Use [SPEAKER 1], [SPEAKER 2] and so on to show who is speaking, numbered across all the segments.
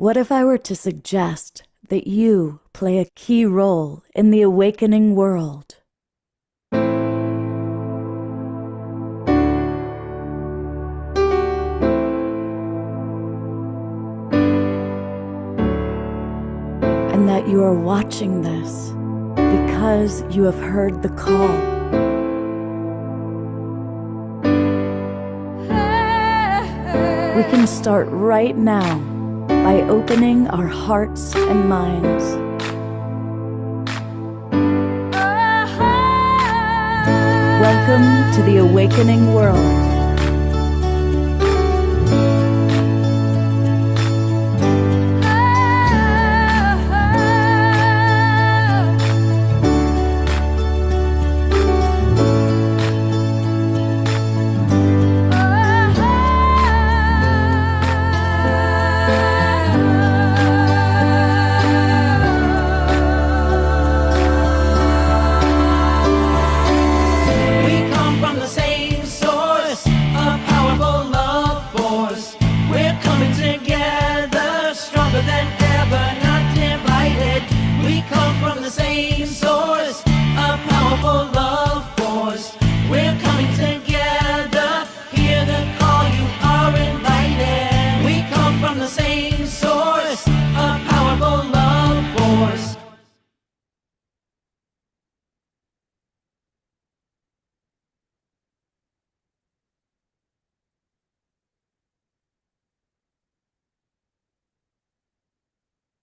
[SPEAKER 1] What if I were to suggest that you play a key role in the awakening world? And that you are watching this because you have heard the call. We can start right now by opening our hearts and minds. Welcome to the awakening world.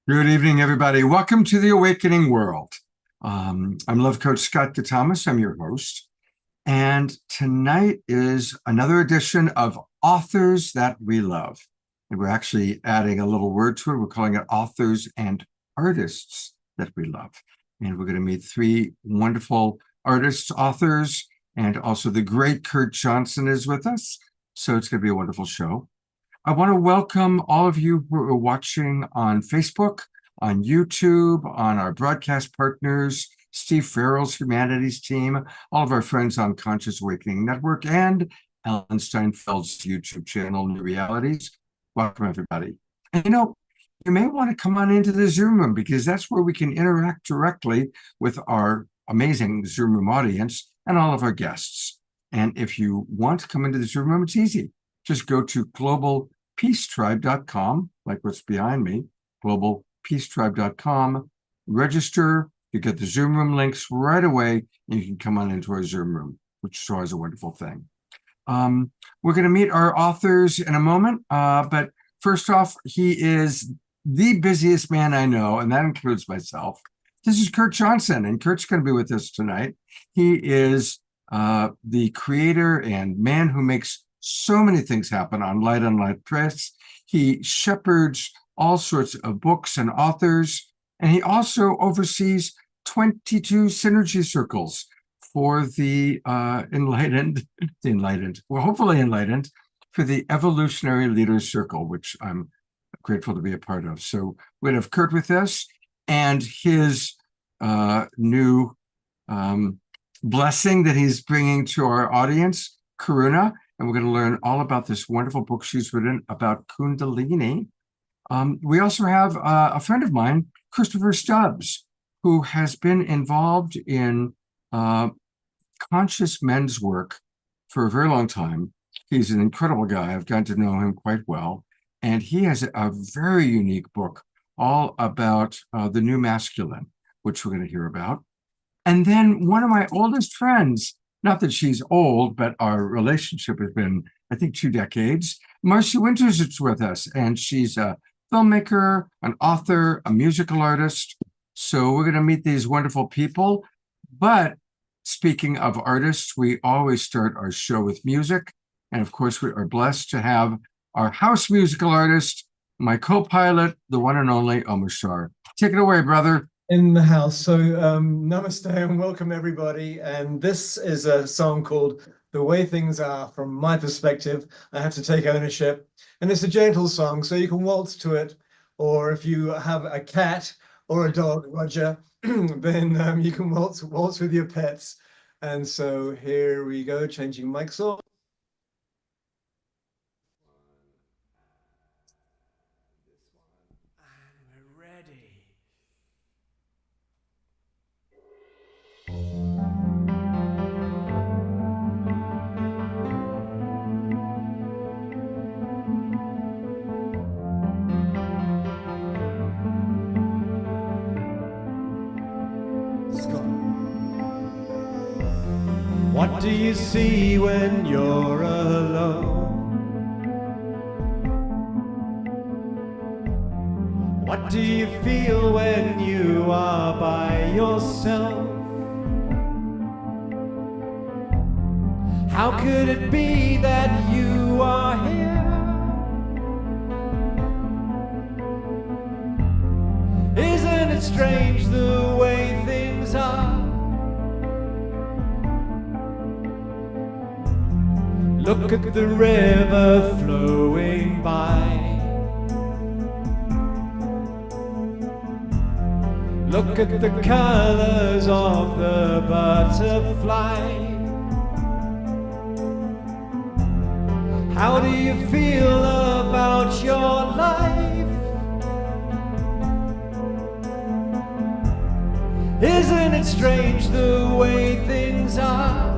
[SPEAKER 2] Good evening, everybody. Welcome to the Awakening World. I'm Love Coach Scott Thomas. I'm your host. And tonight is another edition of Authors That We Love. And we're actually adding a little word to it. We're calling it Authors and Artists That We Love. And we're going to meet three wonderful artists, authors, and also the great Kurt Johnson is with us. So it's going to be a wonderful show. I want to welcome all of you who are watching on Facebook, on YouTube, on our broadcast partners, Steve Farrell's Humanities team, all of our friends on Conscious Awakening Network, and Ellen Steinfeld's YouTube channel, New Realities. Welcome, everybody. And you may want to come on into the Zoom room because that's where we can interact directly with our amazing Zoom room audience and all of our guests. And if you want to come into the Zoom room, it's easy. Just go to globalpeacetribe.com, like what's behind me, globalpeacetribe.com, register, you get the Zoom room links right away, and you can come on into our Zoom room, which is always a wonderful thing. We're going to meet our authors in a moment, but first off, he is the busiest man I know, and that includes myself. This is Kurt Johnson, and Kurt's going to be with us tonight. He is the creator and man who makes so many things happen on Light on Light Press. He shepherds all sorts of books and authors, and he also oversees 22 synergy circles for the hopefully enlightened, for the Evolutionary Leaders Circle, which I'm grateful to be a part of. So we'd have Kurt with us, and his new blessing that he's bringing to our audience, Karuna. And we're going to learn all about this wonderful book she's written about Kundalini. We also have a friend of mine, Christopher Stubbs, who has been involved in conscious men's work for a very long time. He's an incredible guy. I've gotten to know him quite well. And he has a very unique book all about the new masculine, which we're going to hear about. And then one of my oldest friends, not that she's old, but our relationship has been, I think, 2 decades. Marcy Winters is with us, and she's a filmmaker, an author, a musical artist. So we're going to meet these wonderful people. But speaking of artists, we always start our show with music. And of course, we are blessed to have our house musical artist, my co-pilot, the one and only Omar Shar. Take it away, brother.
[SPEAKER 3] In the house. So namaste and welcome everybody. And this is a song called The Way Things Are. From my perspective, I have to take ownership. And it's a gentle song, so you can waltz to it. Or if you have a cat or a dog, Roger, then you can waltz with your pets. And so here we go, changing mics off.
[SPEAKER 4] What do you see when you're alone? What do you feel when you are by yourself? How could it be that you are here? Isn't it strange the way things are? Look at the river flowing by. Look at the colors of the butterfly. How do you feel about your life? Isn't it strange the way things are?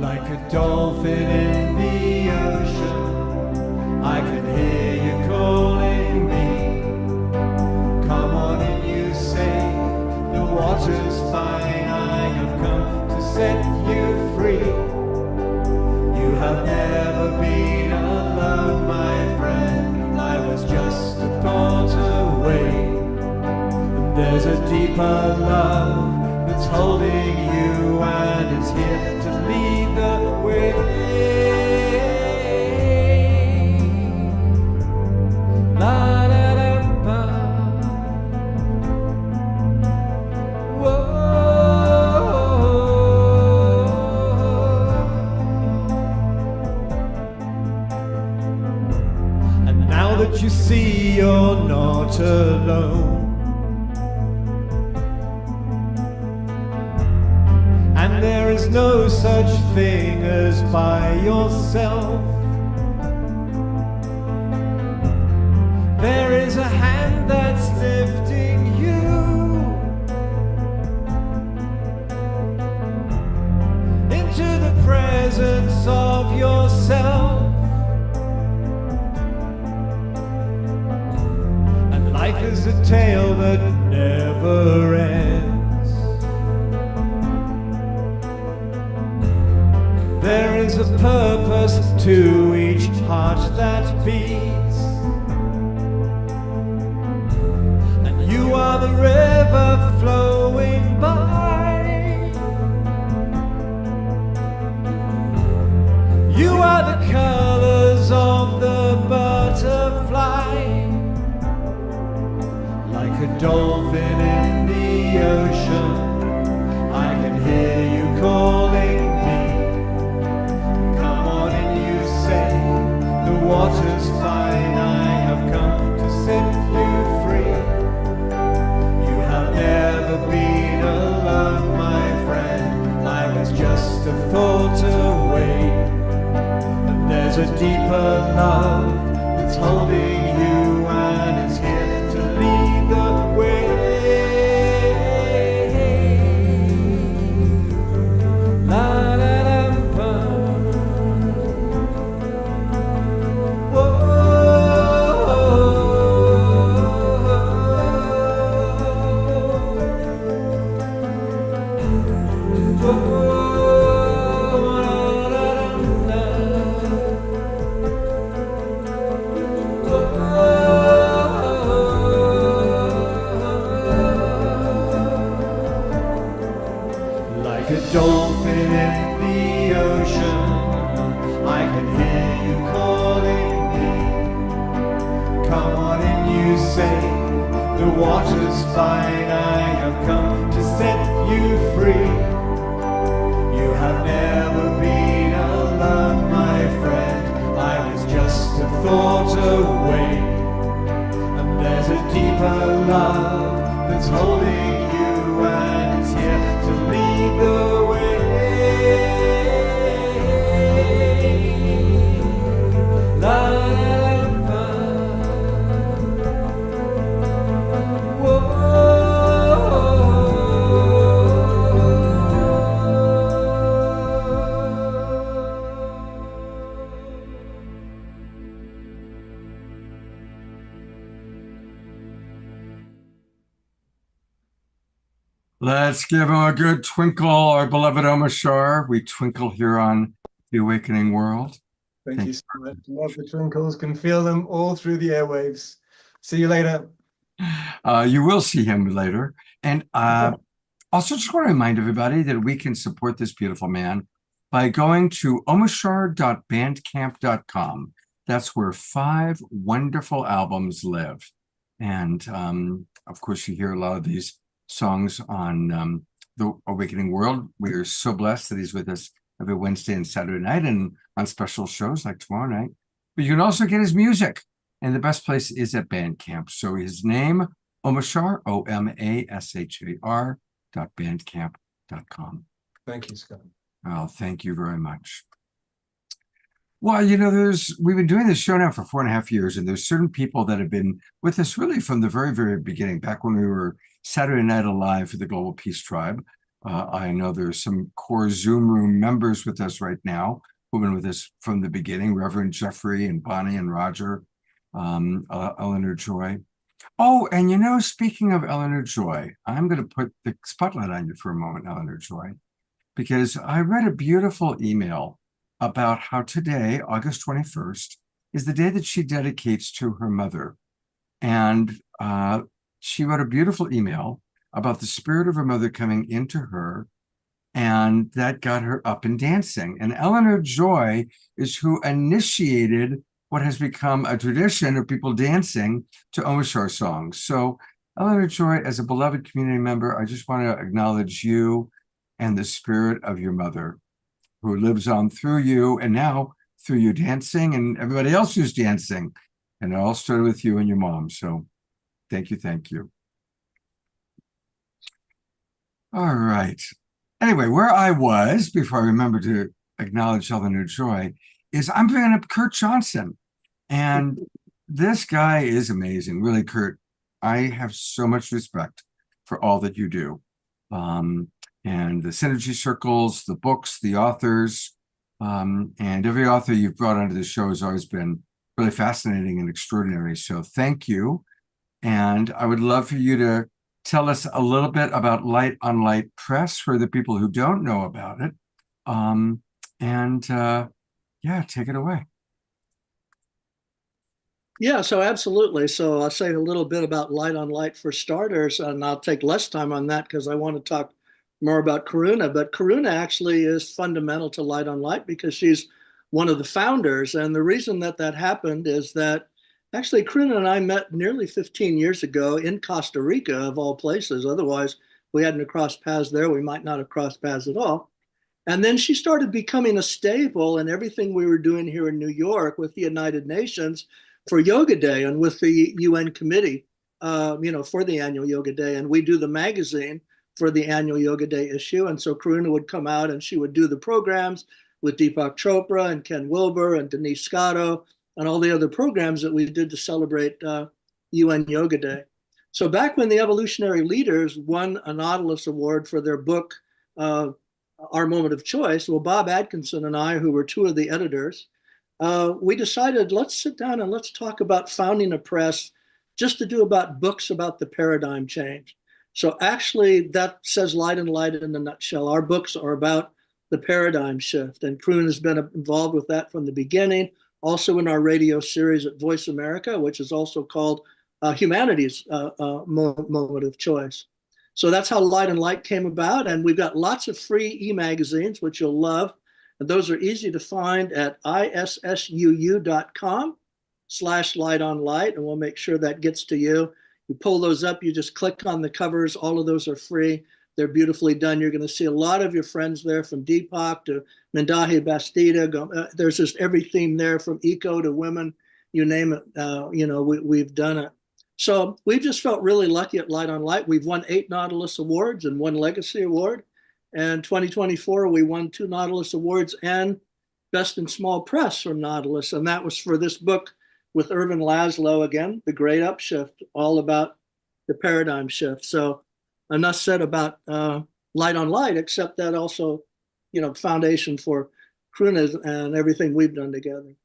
[SPEAKER 4] Like a dolphin in the ocean, I can hear you calling me. Come on and you say, the water's fine, I have come to set you free. You have never been alone, my friend, I was just a thought away. And there's a deeper love that's holding you and it's here to lead the way. La da da ba. And now that you see you're not alone, and there is no such thing as by yourself, there is a hand that's lifting you into the presence of yourself. And life is a tale that never ends. There is a purpose to each heart that beats, and you are the river flowing by. You are the colors of the butterfly, like a dolphin in the ocean. I can hear you calling me. The water's fine, I have come to set you free. You have never been alone, my friend, I was just a thought away. And there's a deeper love that's holding you and it's here to lead the way. La da da ba. Like a dolphin in the ocean, I can hear you calling me. Come on and you say, the water's fine, I have come to set you free. You have never been alone, my friend, I was just a thought away. And there's a deeper love that's holding you and it's here to lead the way. La da ba. Whoa.
[SPEAKER 2] Let's give him a good twinkle, our beloved Omashar. We twinkle here on the Awakening World.
[SPEAKER 3] Thank you so much. Love the twinkles. Can feel them all through the airwaves. See you later.
[SPEAKER 2] You will see him later. And also just want to remind everybody that we can support this beautiful man by going to omashar.bandcamp.com. That's where 5 wonderful albums live. And of course, you hear a lot of these songs on the Awakening World. We are so blessed that he's with us every Wednesday and Saturday night and on special shows like tomorrow night. But you can also get his music. And the best place is at Bandcamp. So his name, Omashar, omashar.bandcamp.com.
[SPEAKER 3] Thank you, Scott.
[SPEAKER 2] Well, thank you very much. Well, you know, we've been doing this show now for 4.5 years, and there's certain people that have been with us really from the very, very beginning, back when we were Saturday Night Alive for the Global Peace Tribe. I know there's some core Zoom room members with us right now who've been with us from the beginning, Reverend Jeffrey and Bonnie and Roger, Eleanor Joy. Oh, and you know, speaking of Eleanor Joy, I'm going to put the spotlight on you for a moment, Eleanor Joy, because I read a beautiful email about how today, August 21st, is the day that she dedicates to her mother. And she wrote a beautiful email about the spirit of her mother coming into her, and that got her up and dancing. And Eleanor Joy is who initiated what has become a tradition of people dancing to Omashar songs. So Eleanor Joy, as a beloved community member, I just want to acknowledge you and the spirit of your mother, who lives on through you, and now through you dancing and everybody else who's dancing. And it all started with you and your mom. So thank you, thank you. All right. Anyway, where I was, before I remember to acknowledge Eleanor Joy, is I'm bringing up Kurt Johnson. And this guy is amazing. Really, Kurt, I have so much respect for all that you do. And the synergy circles, the books, the authors, and every author you've brought onto the show has always been really fascinating and extraordinary. So thank you. And I would love for you to tell us a little bit about Light on Light Press for the people who don't know about it. Yeah, take it away.
[SPEAKER 5] Yeah, so absolutely. So I'll say a little bit about Light on Light for starters, and I'll take less time on that because I want to talk more about Karuna. But Karuna actually is fundamental to Light on Light because she's one of the founders. And the reason that that happened is that actually Karuna and I met nearly 15 years ago in Costa Rica, of all places. Otherwise, we hadn't crossed paths there. We might not have crossed paths at all. And then she started becoming a staple in everything we were doing here in New York with the United Nations for Yoga Day and with the UN committee, for the annual Yoga Day. And we do the magazine for the annual Yoga Day issue. And so Karuna would come out and she would do the programs with Deepak Chopra and Ken Wilber and Denise Scotto and all the other programs that we did to celebrate UN Yoga Day. So back when the Evolutionary Leaders won a Nautilus Award for their book, Our Moment of Choice, well, Bob Atkinson and I, who were 2 of the editors, we decided, let's sit down and let's talk about founding a press just to do about books about the paradigm change. So actually that says Light and Light in a nutshell. Our books are about the paradigm shift, and Karuna has been involved with that from the beginning. Also in our radio series at Voice America, which is also called Humanity's Moment of Choice. So that's how Light and Light came about. And we've got lots of free e-magazines, which you'll love. And those are easy to find at issuu.com/lightonlight. And we'll make sure that gets to you. You pull those up, you just click on the covers. All of those are free. They're beautifully done. You're going to see a lot of your friends there, from Deepak to Mindahi Bastida. There's just every theme there, from eco to women, you name it. We've done it. So we've just felt really lucky at Light on Light. We've won 8 Nautilus Awards and 1 Legacy Award. And 2024, we won 2 Nautilus Awards and Best in Small Press from Nautilus. And that was for this book with Irvin Laszlo, again, The Great Upshift, all about the paradigm shift. So enough said about Light on Light, except that also, foundation for Karuna and everything we've done together.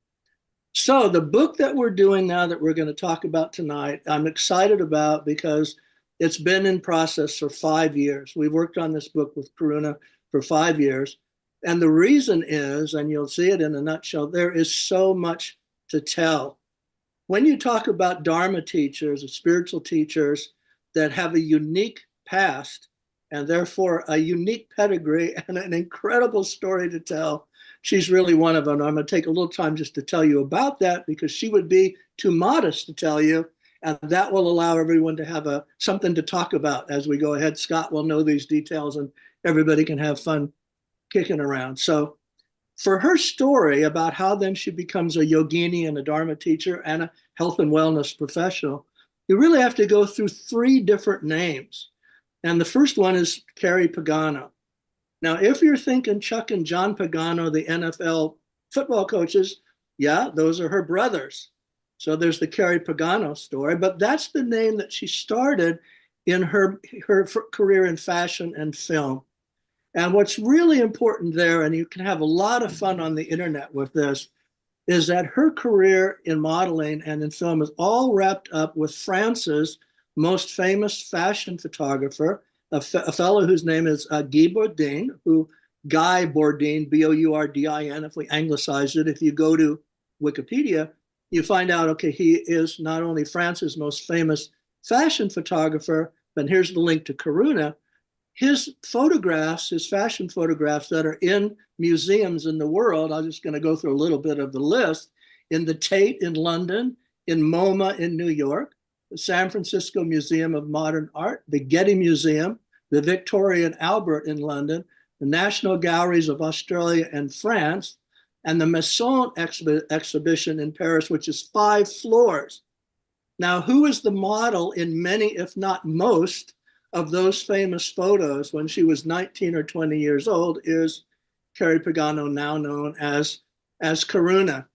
[SPEAKER 5] So the book that we're doing now that we're going to talk about tonight, I'm excited about because It's been in process for 5 years. We worked on this book with Karuna for 5 years. And the reason is, and you'll see it in a nutshell, there is so much to tell. When you talk about Dharma teachers or spiritual teachers that have a unique past and therefore a unique pedigree and an incredible story to tell, she's really one of them. I'm going to take a little time just to tell you about that because she would be too modest to tell you. And that will allow everyone to have something to talk about as we go ahead. Scott will know these details and everybody can have fun kicking around. So for her story about how then she becomes a yogini and a Dharma teacher and a health and wellness professional, you really have to go through 3 different names. And the first one is Carrie Pagano. Now, if you're thinking Chuck and John Pagano, the NFL football coaches, yeah, those are her brothers. So there's the Carrie Pagano story, but that's the name that she started in her career in fashion and film. And what's really important there, and you can have a lot of fun on the internet with this, is that her career in modeling and in film is all wrapped up with France's most famous fashion photographer, a fellow whose name is Guy Bourdin, Guy Bourdin, Bourdin, if we anglicize it. If you go to Wikipedia, you find out, okay, he is not only France's most famous fashion photographer, but here's the link to Karuna. His photographs, his fashion photographs that are in museums in the world, I'm just going to go through a little bit of the list, in the Tate in London, in MoMA in New York, the San Francisco Museum of Modern Art, the Getty Museum, the Victoria and Albert in London, the National Galleries of Australia and France, and the Masson exhibition in Paris, which is 5 floors. Now, who is the model in many, if not most, of those famous photos when she was 19 or 20 years old is Carrie Pagano, now known as Karuna.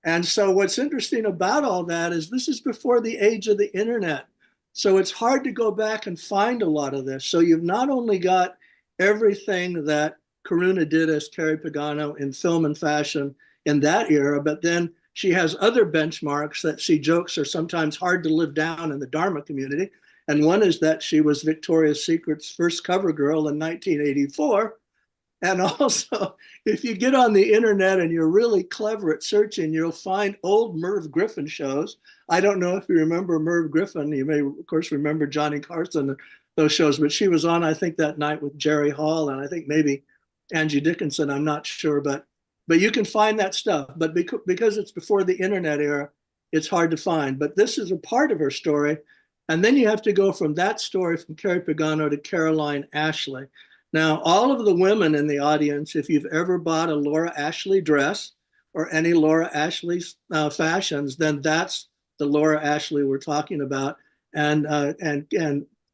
[SPEAKER 5] And so what's interesting about all that is this is before the age of the internet. So it's hard to go back and find a lot of this. So you've not only got everything that Karuna did as Carrie Pagano in film and fashion in that era, but then she has other benchmarks that she jokes are sometimes hard to live down in the Dharma community. And one is that she was Victoria's Secret's first cover girl in 1984. And also, if you get on the internet and you're really clever at searching, you'll find old Merv Griffin shows. I don't know if you remember Merv Griffin. You may, of course, remember Johnny Carson and those shows, but she was on, I think, that night with Jerry Hall and I think maybe Angie Dickinson. I'm not sure, but you can find that stuff. But because it's before the internet era, it's hard to find. But this is a part of her story. And then you have to go from that story from Carrie Pagano to Caroline Ashley. Now, all of the women in the audience, if you've ever bought a Laura Ashley dress or any Laura Ashley fashions, then that's the Laura Ashley we're talking about. And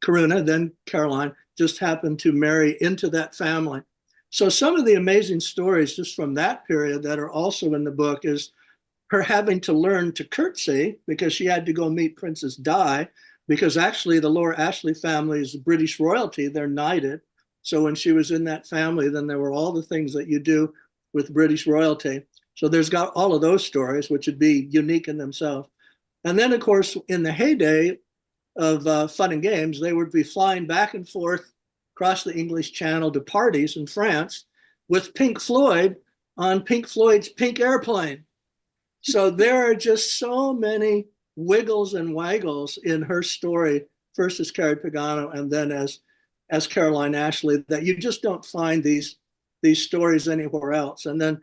[SPEAKER 5] Karuna, then Caroline, just happened to marry into that family. So some of the amazing stories just from that period that are also in the book is her having to learn to curtsy because she had to go meet Princess Di, because actually the Laura Ashley family is British royalty. They're knighted. So when she was in that family, then there were all the things that you do with British royalty. So there's got all of those stories, which would be unique in themselves. And then, of course, in the heyday of fun and games, they would be flying back and forth across the English Channel to parties in France with Pink Floyd on Pink Floyd's Pink Airplane. So there are just so many wiggles and waggles in her story, first as Carrie Pagano and then as Caroline Ashley, that you just don't find these stories anywhere else. And then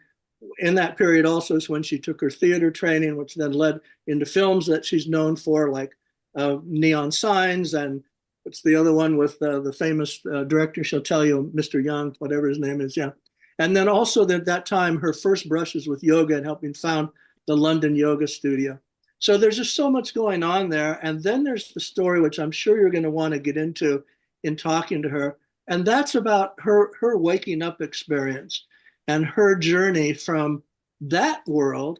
[SPEAKER 5] in that period also is when she took her theater training, which then led into films that she's known for, like Neon Signs, and what's the other one with the famous director, she'll tell you, Mr. Young, whatever his name is, yeah. And then also at that time, her first brushes with yoga and helping found the London Yoga Studio. So there's just so much going on there. And then there's the story, which I'm sure you're going to want to get into in talking to her. And that's about her waking up experience and her journey from that world.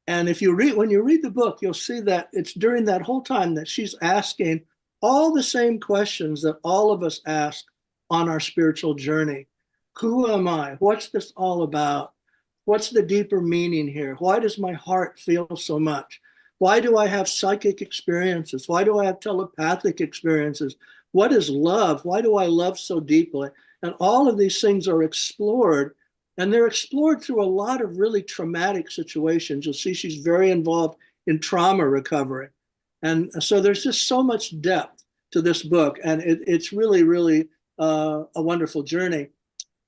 [SPEAKER 5] And when you read the book, you'll see that it's during that whole time that she's asking all the same questions that all of us ask on our spiritual journey. Who am I? What's this all about? What's the deeper meaning here? Why does my heart feel so much? Why do I have psychic experiences? Why do I have telepathic experiences? What is love? Why do I love so deeply? And all of these things are explored, and they're explored through a lot of really traumatic situations. You'll see she's very involved in trauma recovery. And so there's just so much depth to this book, and it's really, really a wonderful journey.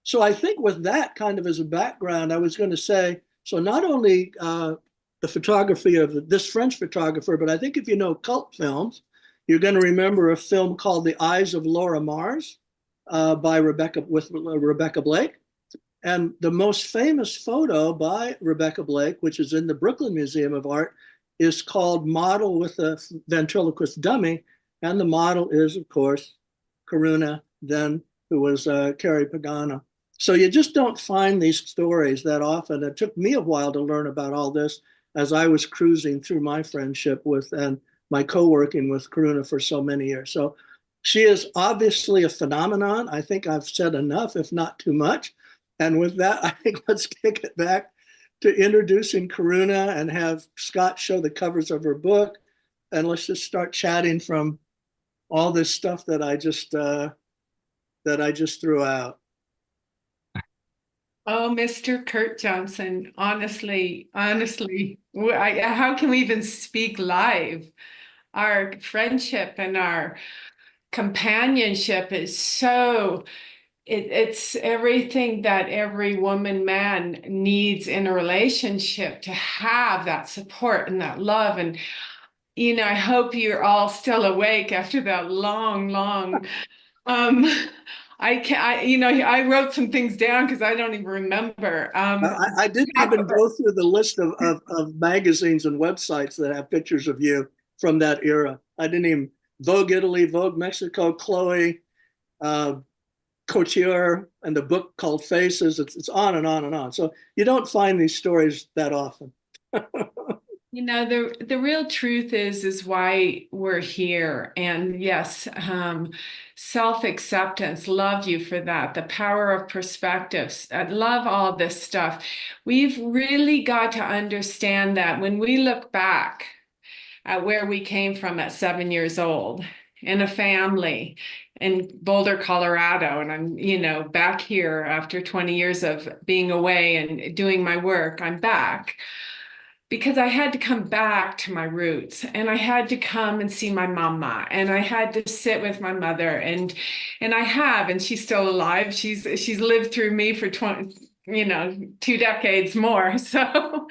[SPEAKER 5] So I think with that kind of as a background, I was going to say, so not only the photography of this French photographer, but I think if you know cult films, you're going to remember a film called The Eyes of Laura Mars by Rebecca Blake. And the most famous photo by Rebecca Blake, which is in the Brooklyn Museum of Art, is called Model with a Ventriloquist Dummy. And the model is, of course, Karuna, then who was Carrie Pagano. So you just don't find these stories that often. It took me a while to learn about all this as I was cruising through my friendship with and my co-working with Karuna for so many years. So she is obviously a phenomenon. I think I've said enough, if not too much. And with that, I think let's kick it back to introducing Karuna and have Scott show the covers of her book. And let's just start chatting from all this stuff that I just threw out.
[SPEAKER 6] Oh, Mr. Kurt Johnson, honestly, how can we even speak live? Our friendship and our companionship is so, it's everything that every woman, man needs in a relationship, to have that support and that love. And, you know, I hope you're all still awake after that long, I wrote some things down because I don't even remember.
[SPEAKER 5] I didn't even go through the list of magazines and websites that have pictures of you from that era. I didn't even, Vogue Italy, Vogue Mexico, Chloe, Couture, and the book called Faces. It's on and on and on. So you don't find these stories that often.
[SPEAKER 6] You know, the real truth is why we're here. And yes, self-acceptance, love you for that. The power of perspectives. I love all this stuff. We've really got to understand that when we look back at where we came from at 7 years old, in a family in Boulder, Colorado, and I'm, you know, back here after 20 years of being away and doing my work, I'm back. Because I had to come back to my roots, and I had to come and see my mama, and I had to sit with my mother, and I have, and she's still alive. She's lived through me for 2 decades more. So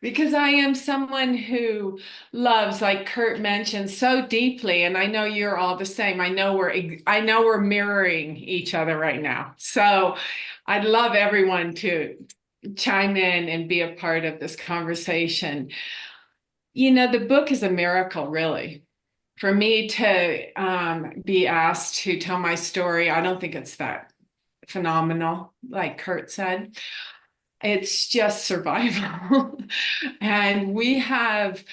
[SPEAKER 6] because I am someone who loves, like Kurt mentioned, so deeply, and I know you're all the same. I know we're mirroring each other right now. So I'd love everyone to chime in and be a part of this conversation. You know, the book is a miracle, really. For me to be asked to tell my story, I don't think it's that phenomenal, like Kurt said. It's just survival. And we have,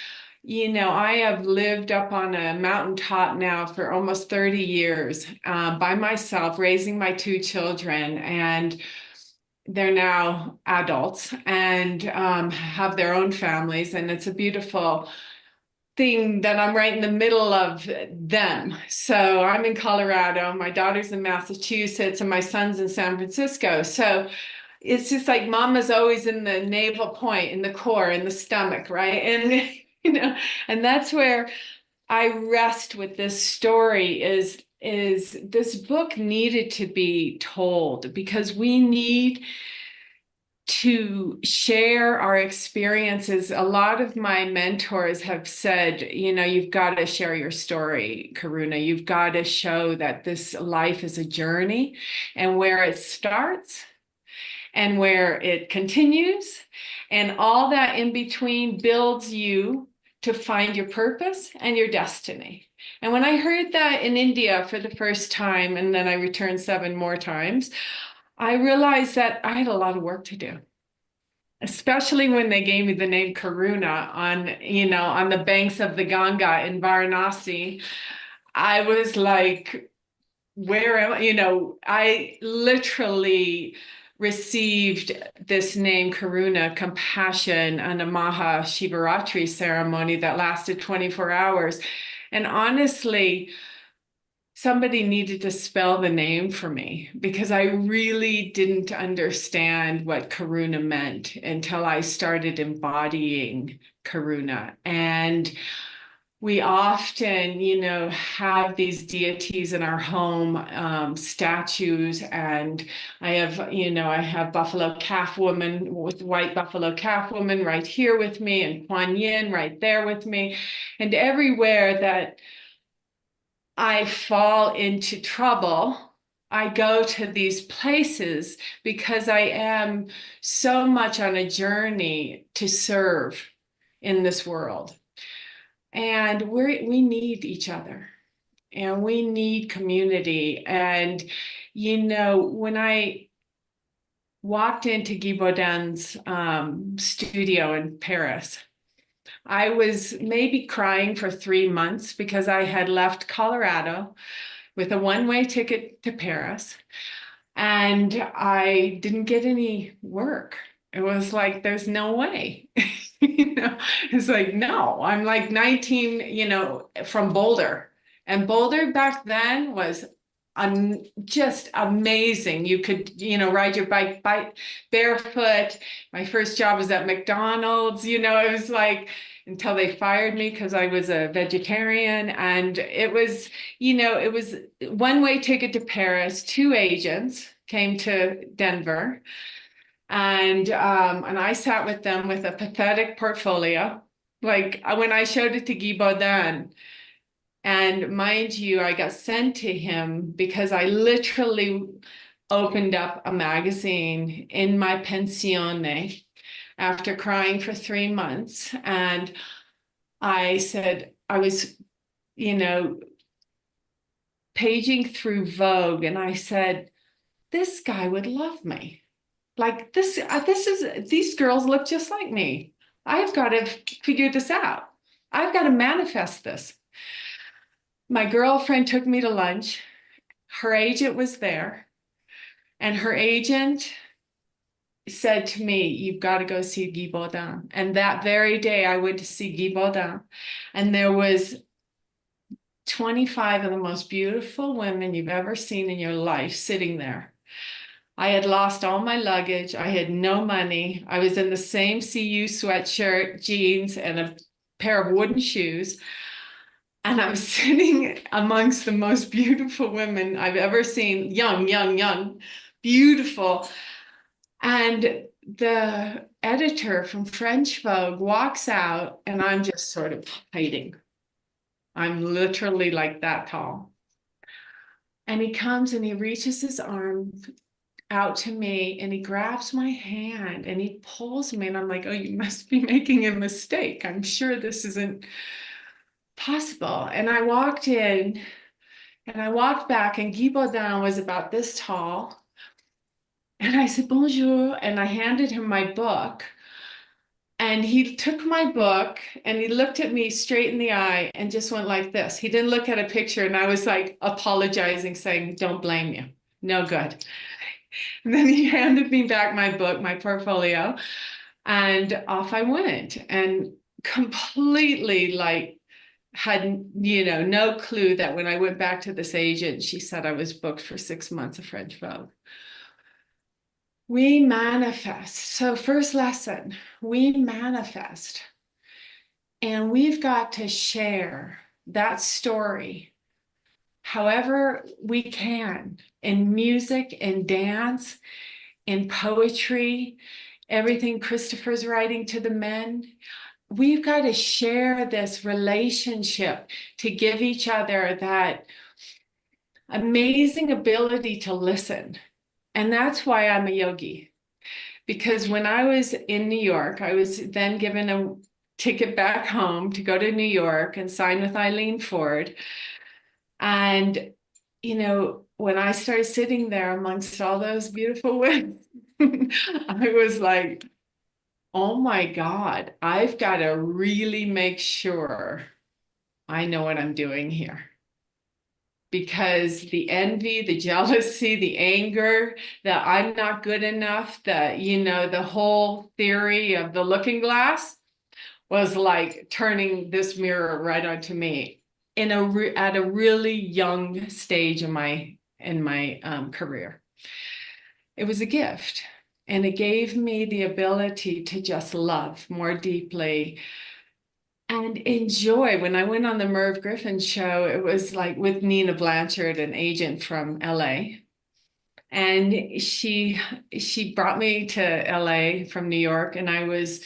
[SPEAKER 6] you know, I have lived up on a mountaintop now for almost 30 years by myself, raising my 2 children, and they're now adults and have their own families. And it's a beautiful thing that I'm right in the middle of them. So I'm in Colorado, my daughter's in Massachusetts, and my son's in San Francisco. So it's just like mama's always in the navel point, in the core, in the stomach, right? And, you know, and that's where I rest with this story is this book needed to be told, because we need to share our experiences. A lot of my mentors have said, you know, you've got to share your story, Karuna. You've got to show that this life is a journey, and where it starts and where it continues, and all that in between builds you to find your purpose and your destiny. And when I heard that in India for the first time, and then I returned 7 more times, I realized that I had a lot of work to do, especially when they gave me the name Karuna on the banks of the Ganga in Varanasi. I was like, where am I? You know, I literally received this name Karuna, compassion, and a Maha Shivaratri ceremony that lasted 24 hours. And honestly, somebody needed to spell the name for me because I really didn't understand what Karuna meant until I started embodying Karuna. And we often, have these deities in our home, statues, and I have buffalo calf woman with white buffalo calf woman right here with me, and Kuan Yin right there with me, and everywhere that I fall into trouble, I go to these places because I am so much on a journey to serve in this world. And we need each other, and we need community. And, when I walked into Guy Baudin's studio in Paris, I was maybe crying for 3 months because I had left Colorado with a one-way ticket to Paris, and I didn't get any work. It was like, there's no way. It's like, no, I'm like 19, from Boulder. And Boulder back then was just amazing. You could, ride your bike barefoot. My first job was at McDonald's, it was like, until they fired me because I was a vegetarian. And it was, it was one-way ticket to Paris. 2 agents came to Denver. And I sat with them with a pathetic portfolio. Like when I showed it to Guy Baudin, and mind you, I got sent to him because I literally opened up a magazine in my pensione after crying for 3 months. And I said, I was, paging through Vogue, and I said, this guy would love me. Like these girls look just like me. I've got to figure this out. I've got to manifest this. My girlfriend took me to lunch. Her agent was there, and her agent said to me, you've got to go see Guy Baudin. And that very day I went to see Guy Baudin, and there was 25 of the most beautiful women you've ever seen in your life sitting there. I had lost all my luggage. I had no money. I was in the same CU sweatshirt, jeans, and a pair of wooden shoes. And I'm sitting amongst the most beautiful women I've ever seen, young, beautiful. And the editor from French Vogue walks out, and I'm just sort of hiding. I'm literally like that tall. And he comes and he reaches his arm out to me, and he grabs my hand and he pulls me, and I'm like, oh, you must be making a mistake. I'm sure this isn't possible. And I walked in and I walked back, and Guy Baudin was about this tall. And I said, bonjour. And I handed him my book. And he took my book and he looked at me straight in the eye and just went like this. He didn't look at a picture. And I was like apologizing, saying, don't blame you. No good. And then he handed me back my book, my portfolio, and off I went, and completely like had, no clue that when I went back to this agent, she said I was booked for 6 months of French Vogue. We manifest. So first lesson, we manifest. And we've got to share that story however we can, in music, in dance, in poetry, everything Christopher's writing to the men. We've got to share this relationship to give each other that amazing ability to listen. And that's why I'm a yogi. Because when I was in New York, I was then given a ticket back home to go to New York and sign with Eileen Ford. And, when I started sitting there amongst all those beautiful women, I was like, oh my God, I've got to really make sure I know what I'm doing here. because the envy, the jealousy, the anger, that I'm not good enough, the whole theory of the looking glass was like turning this mirror right onto me at a really young stage in my career. It was a gift, and it gave me the ability to just love more deeply and enjoy. When I went on the Merv Griffin show, it was like with Nina Blanchard, an agent from LA. And she brought me to LA from New York, and I was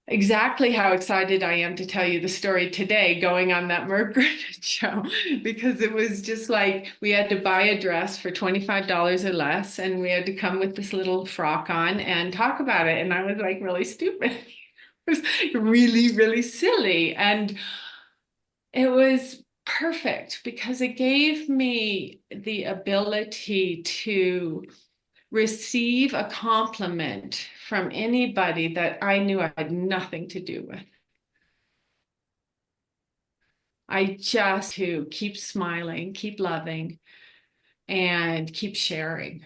[SPEAKER 6] exactly how excited I am to tell you the story today going on that Merv Griffin show, because it was just like we had to buy a dress for $25 or less, and we had to come with this little frock on and talk about it. And I was like really stupid. It was really, really silly. And it was perfect because it gave me the ability to receive a compliment from anybody that I knew I had nothing to do with. I just to keep smiling, keep loving, and keep sharing.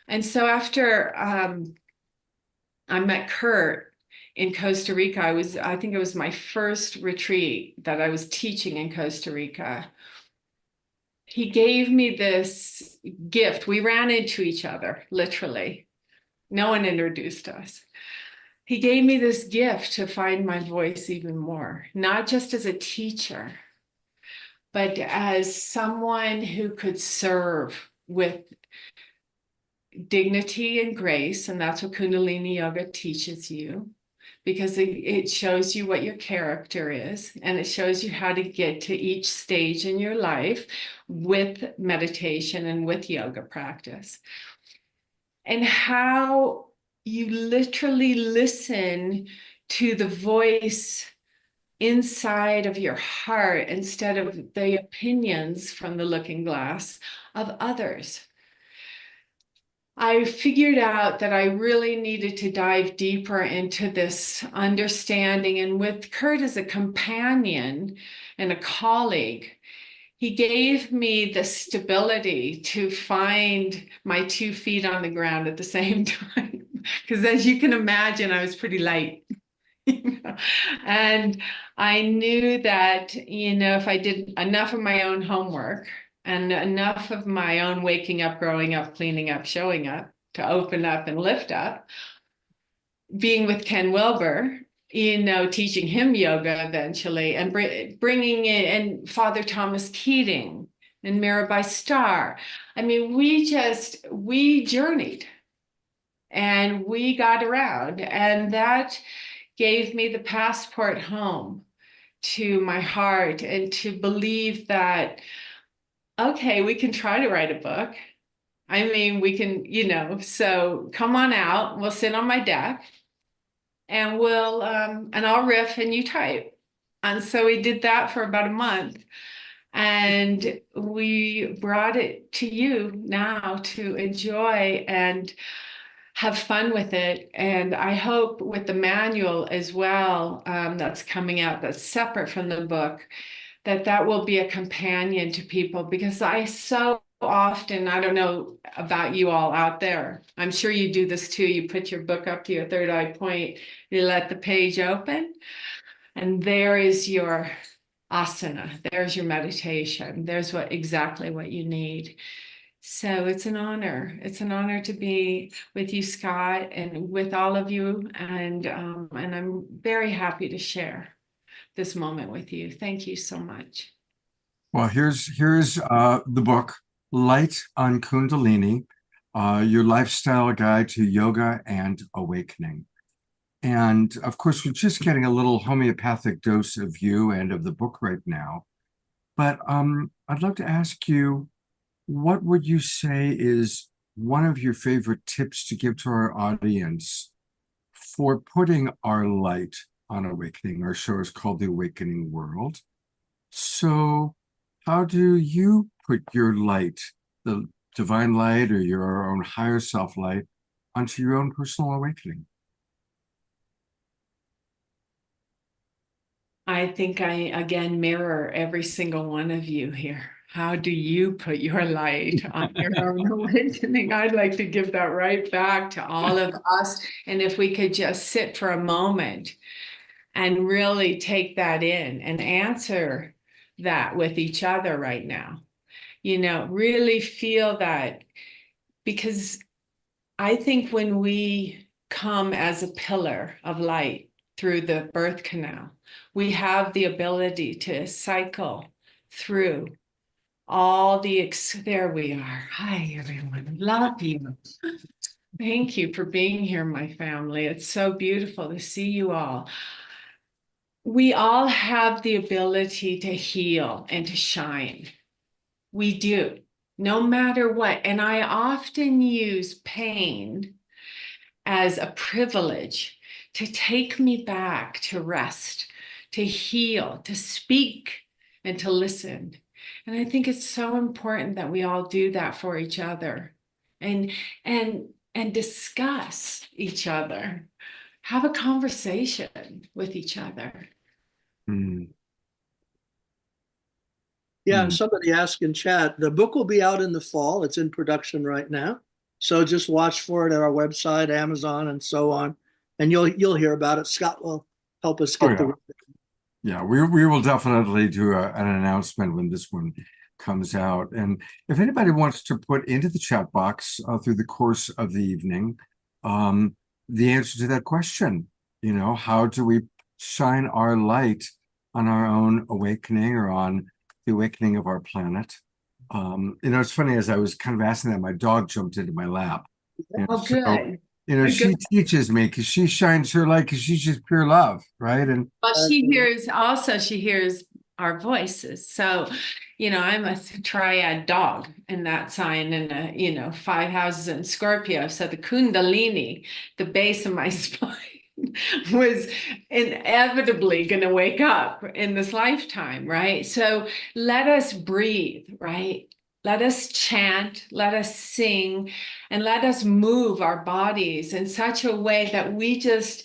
[SPEAKER 6] And so after I met Kurt in Costa Rica, I think it was my first retreat that I was teaching in Costa Rica. He gave me this gift. We ran into each other, literally. No one introduced us. He gave me this gift to find my voice even more, not just as a teacher, but as someone who could serve with dignity and grace. And that's what Kundalini Yoga teaches you, because it shows you what your character is, and it shows you how to get to each stage in your life with meditation and with yoga practice. And how you literally listen to the voice inside of your heart instead of the opinions from the looking glass of others. I figured out that I really needed to dive deeper into this understanding. And with Kurt as a companion and a colleague, he gave me the stability to find my 2 feet on the ground at the same time. Because as you can imagine, I was pretty light. And I knew that, if I did enough of my own homework and enough of my own waking up, growing up, cleaning up, showing up to open up and lift up, being with Ken Wilber, teaching him yoga eventually, and bringing in and Father Thomas Keating and Mirabai Starr. I mean, we journeyed and we got around, and that gave me the passport home to my heart, and to believe that, okay, we can try to write a book. I mean, we can, so come on out, we'll sit on my deck and I'll riff and you type. And so we did that for about a month, and we brought it to you now to enjoy and have fun with it. And I hope with the manual as well, that's coming out, that's separate from the book, that will be a companion to people, because I so often, I don't know about you all out there, I'm sure you do this too, you put your book up to your third eye point, you let the page open, and there is your asana, there's your meditation, there's exactly what you need. So it's an honor. It's an honor to be with you, Scott, and with all of you. And I'm very happy to share this moment with you. Thank you so much.
[SPEAKER 2] Well, here's the book, Light on Kundalini, your lifestyle guide to yoga and awakening. And of course, we're just getting a little homeopathic dose of you and of the book right now. But I'd love to ask you, what would you say is one of your favorite tips to give to our audience for putting our light on awakening? Our show is called The Awakening World. So how do you put your light, the divine light or your own higher self light, onto your own personal awakening?
[SPEAKER 6] I think I, again, mirror every single one of you here. how do you put your light on your own awakening? I'd like to give that right back to all of us. And if we could just sit for a moment and really take that in and answer that with each other right now. Really feel that, because I think when we come as a pillar of light through the birth canal, we have the ability to cycle through all there we are. Hi, everyone. Love you. Thank you for being here, my family. It's so beautiful to see you all. We all have the ability to heal and to shine. We do, no matter what. And I often use pain as a privilege to take me back to rest, to heal, to speak, and to listen. And I think it's so important that we all do that for each other and discuss each other, have a conversation with each other.
[SPEAKER 2] Mm.
[SPEAKER 5] Yeah, and somebody asked in chat, the book will be out in the fall. It's in production right now. So just watch for it at our website, Amazon, and so on. And you'll hear about it. Scott will help us get the.
[SPEAKER 2] Yeah, we will definitely do an announcement when this one comes out. And if anybody wants to put into the chat box through the course of the evening, the answer to that question, how do we shine our light on our own awakening or on the awakening of our planet? It's funny, as I was kind of asking that, my dog jumped into my lap.
[SPEAKER 6] Oh, good.
[SPEAKER 2] She teaches me because she shines her light because she's just pure love, right? And
[SPEAKER 6] but she hears our voices. So, I'm a triad dog in that sign, and 5 houses in Scorpio. So the Kundalini, the base of my spine, was inevitably going to wake up in this lifetime, right? So let us breathe, right? Let us chant, let us sing, and let us move our bodies in such a way that we just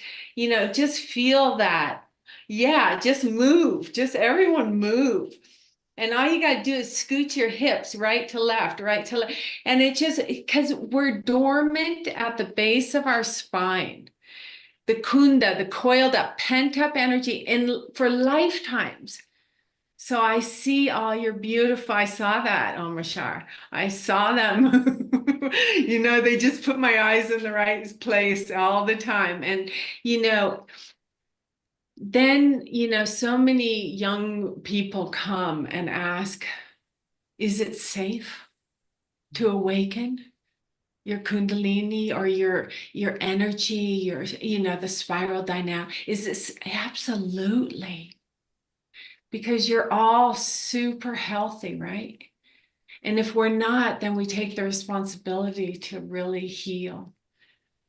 [SPEAKER 6] feel that. Yeah, just move, just everyone move. And all you got to do is scoot your hips right to left, And it just, because we're dormant at the base of our spine. The kunda, the coiled up, pent up energy for lifetimes. So I see all your beautiful, I saw that, Omashar. I saw them. They just put my eyes in the right place all the time. And, then, so many young people come and ask, is it safe to awaken your Kundalini or your energy, the spiral dynamic? Is this absolutely? Because you're all super healthy, right? And if we're not, then we take the responsibility to really heal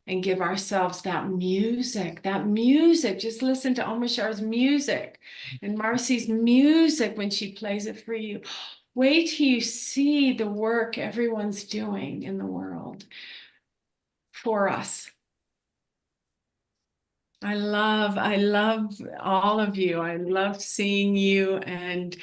[SPEAKER 6] and give ourselves that music. Just listen to Omashar's music and Marcy's music when she plays it for you. Wait till you see the work everyone's doing in the world for us. I love all of you. I love seeing you and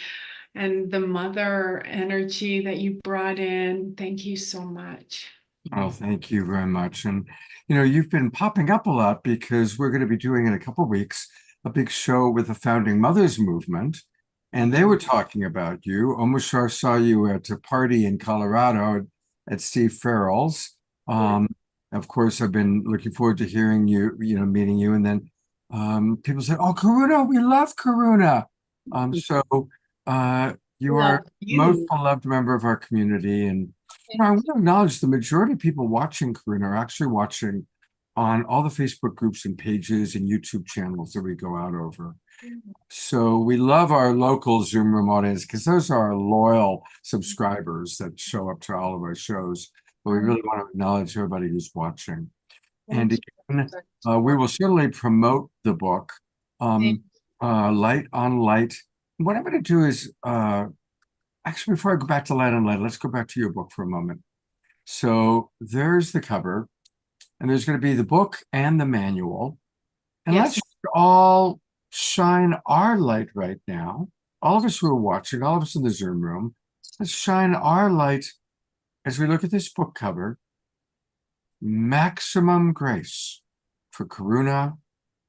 [SPEAKER 6] the mother energy that you brought in. Thank you so much.
[SPEAKER 2] Oh, thank you very much. And, you've been popping up a lot because we're going to be doing in a couple of weeks a big show with the Founding Mothers Movement. And they were talking about you. Omashar saw you at a party in Colorado at Steve Farrell's. Of course, I've been looking forward to hearing you, meeting you. And then people said, oh, Karuna, we love Karuna. So you are most beloved member of our community. And I want to acknowledge the majority of people watching Karuna are actually watching on all the Facebook groups and pages and YouTube channels that we go out over. So we love our local Zoom room audience because those are our loyal subscribers that show up to all of our shows. But we really want to acknowledge everybody who's watching. And again, we will certainly promote the book, Light on Light. What I'm going to do is, actually, before I go back to Light on Light, let's go back to your book for a moment. So there's the cover, and there's going to be the book and the manual. And let's all shine our light right now. All of us who are watching, all of us in the Zoom room, let's shine our light as we look at this book cover, Maximum Grace, for Karuna,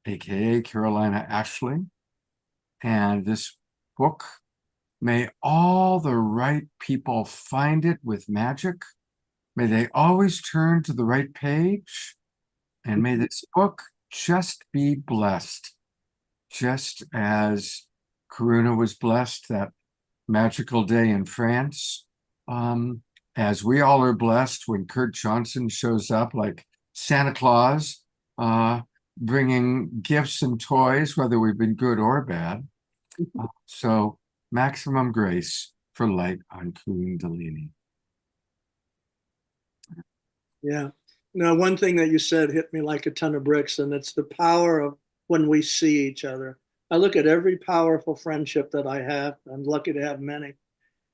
[SPEAKER 2] aka Carolina Ashley. And this book, may all the right people find it with magic. May they always turn to the right page. And may this book just be blessed, just as Karuna was blessed that magical day in France. As we all are blessed when Kurt Johnson shows up like Santa Claus, bringing gifts and toys, whether we've been good or bad. So maximum grace for light on Kundalini.
[SPEAKER 5] Yeah. Now, one thing that you said hit me like a ton of bricks, and it's the power of when we see each other. I look at every powerful friendship that I have. I'm lucky to have many.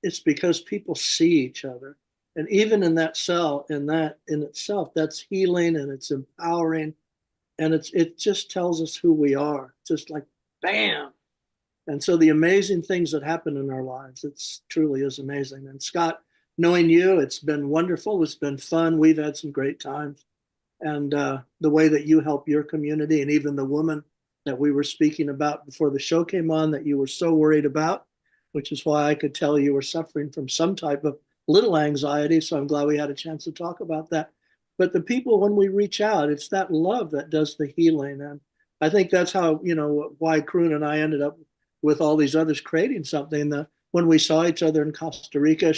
[SPEAKER 5] It's because people see each other. And even in that cell, in itself, that's healing and it's empowering. And it just tells us who we are, just like bam. And so the amazing things that happen in our lives, it's truly is amazing. And Scott, knowing you, it's been wonderful. It's been fun. We've had some great times. And the way that you help your community, and even the woman that we were speaking about before the show came on that you were so worried about, which is why I could tell you were suffering from some type of little anxiety. So I'm glad we had a chance to talk about that. But the people, when we reach out, it's that love that does the healing. And I think that's how, why Karuna and I ended up with all these others creating something. That when we saw each other in Costa Rica,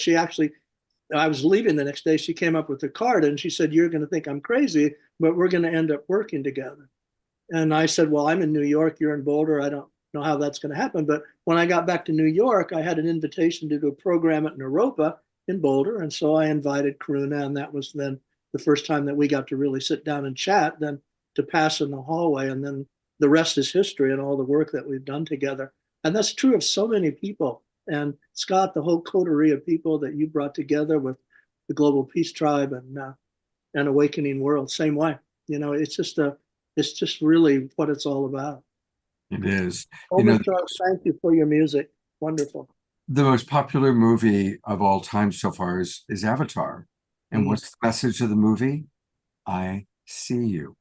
[SPEAKER 5] I was leaving the next day, she came up with a card and she said, "You're going to think I'm crazy, but we're going to end up working together." And I said, "Well, I'm in New York, you're in Boulder. I don't know how that's going to happen." But when I got back to New York, I had an invitation to do a program at Naropa in Boulder. And so I invited Karuna, and that was then the first time that we got to really sit down and chat, then to pass in the hallway. And then the rest is history and all the work that we've done together. And that's true of so many people. And Scott, the whole coterie of people that you brought together with the Global Peace Tribe and Awakening World, same way. It's just really what it's all about.
[SPEAKER 2] It is.
[SPEAKER 5] Oh, Charles, thank you for your music. Wonderful.
[SPEAKER 2] The most popular movie of all time so far is Avatar. And what's the message of the movie? I see you.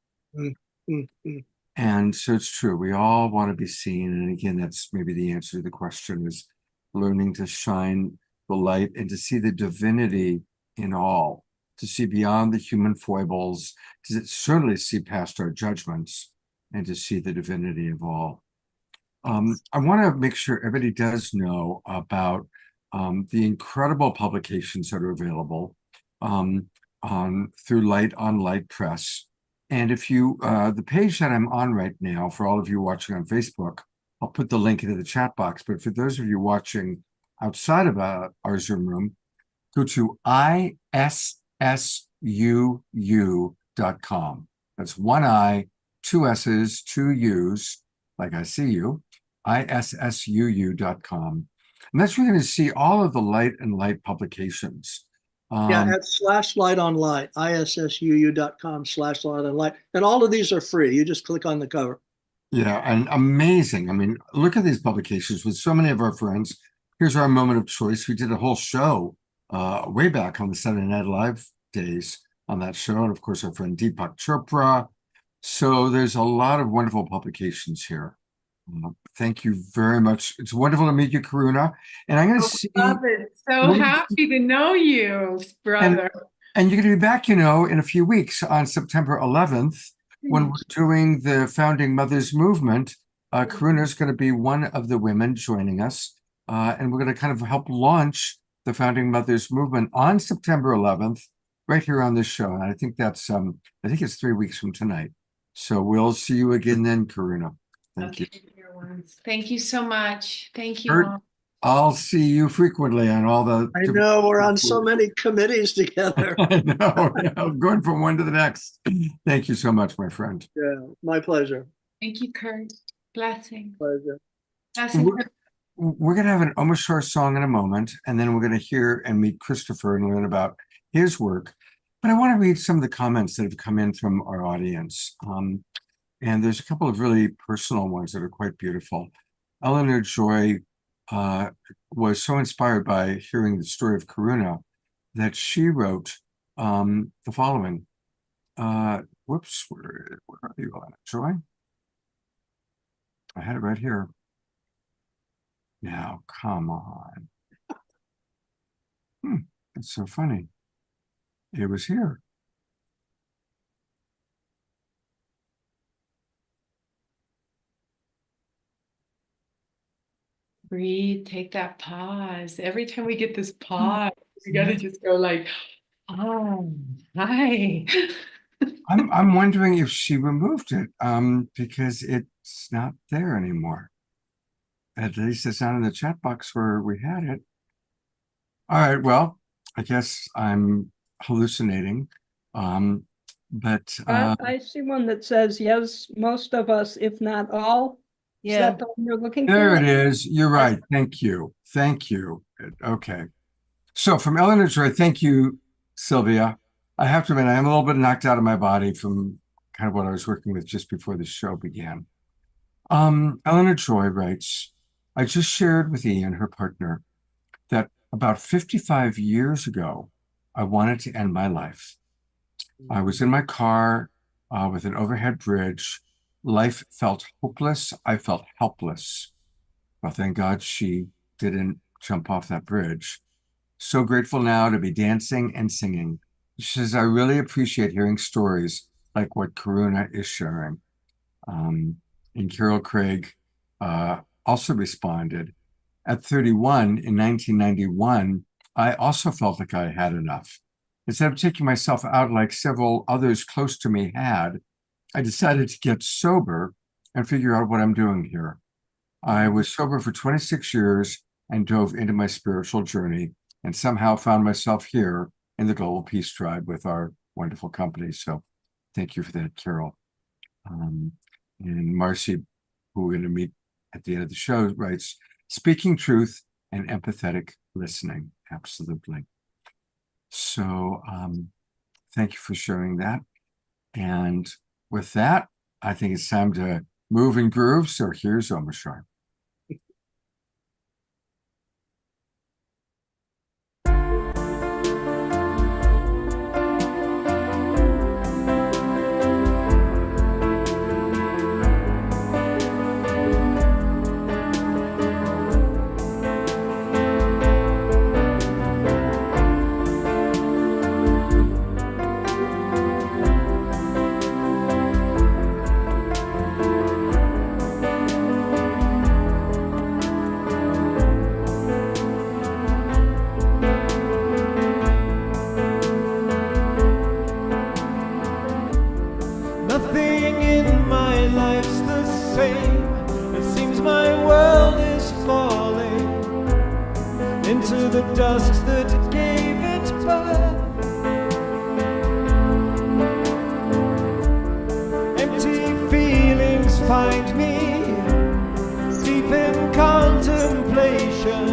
[SPEAKER 2] And so it's true. We all want to be seen. And again, that's maybe the answer to the question, is learning to shine the light and to see the divinity in all, to see beyond the human foibles, to certainly see past our judgments and to see the divinity of all. I want to make sure everybody does know about the incredible publications that are available through Light on Light Press. And if you, the page that I'm on right now, for all of you watching on Facebook, I'll put the link into the chat box. But for those of you watching outside of our Zoom room, go to issuu.com. That's one I, two S's, two U's, like I see you, issuu.com. And that's where you're going to see all of the Light and Light publications.
[SPEAKER 5] At /Light on Light, issuu.com/Light on Light. And all of these are free. You just click on the cover.
[SPEAKER 2] Yeah, and amazing. I mean, look at these publications with so many of our friends. Here's our moment of choice. We did a whole show way back on the Saturday Night Live days on that show. And of course, our friend Deepak Chopra. So there's a lot of wonderful publications here. Thank you very much. It's wonderful to meet you, Karuna. And I'm going to see.
[SPEAKER 6] Love it. So happy to know you, brother.
[SPEAKER 2] And you're going to be back, in a few weeks on September 11th when we're doing the Founding Mothers Movement. Karuna is going to be one of the women joining us. And we're going to kind of help launch the Founding Mothers Movement on September 11th, right here on this show. And I think that's, I think it's 3 weeks from tonight. So we'll see you again then, Karuna. Thank you.
[SPEAKER 6] Thank you so much. Thank you.
[SPEAKER 2] Kurt,
[SPEAKER 6] all.
[SPEAKER 2] I'll see you frequently on all the.
[SPEAKER 5] I know we're on so many committees together.
[SPEAKER 2] I know. I'm going from one to the next. Thank you so much, my friend.
[SPEAKER 5] Yeah, my pleasure.
[SPEAKER 6] Thank you, Kurt. Blessing.
[SPEAKER 5] Pleasure.
[SPEAKER 6] Blessing.
[SPEAKER 2] We're going to have an Om Shar song in a moment, and then we're going to hear and meet Christopher and learn about his work. But I want to read some of the comments that have come in from our audience. And there's a couple of really personal ones that are quite beautiful. Eleanor Joy was so inspired by hearing the story of Karuna that she wrote the following. Whoops, where are you on it, Joy? I had it right here. Now, come on. It's so funny. It was here.
[SPEAKER 6] Breathe, take that pause. Every time we get this pause, we gotta just go like, oh, hi.
[SPEAKER 2] I'm wondering if she removed it because it's not there anymore. At least it's not in the chat box where we had it. All right, well, I guess I'm hallucinating. But
[SPEAKER 7] I see one that says, yes, most of us, if not all. Is
[SPEAKER 1] Yeah.
[SPEAKER 7] that the one you're looking for?
[SPEAKER 2] there it is. You're right. Thank you. Thank you. Okay. So from Eleanor Joy, thank you, Sylvia. I have to admit, I am a little bit knocked out of my body from kind of what I was working with just before the show began. Eleanor Joy writes, I just shared with Ian, her partner, that about 55 years ago, I wanted to end my life. I was in my car with an overhead bridge. Life felt hopeless. I felt helpless. Well, thank God she didn't jump off that bridge. So grateful now to be dancing and singing. She says, I really appreciate hearing stories like what Karuna is sharing. And Carol Craig also responded, at 31 in 1991, I also felt like I had enough. Instead of taking myself out like several others close to me had, I decided to get sober and figure out what I'm doing here. I was sober for 26 years and dove into my spiritual journey and somehow found myself here in the Global Peace Tribe with our wonderful company. So thank you for that, Carol. And Marcy, who we're going to meet at the end of the show, writes, speaking truth and empathetic listening. Absolutely. So thank you for sharing that. And with that, I think it's time to move and groove. So here's Omashar.
[SPEAKER 4] Nothing in my life's the same. It seems my world is falling into the dust that gave it birth. Empty feelings find me deep in contemplation,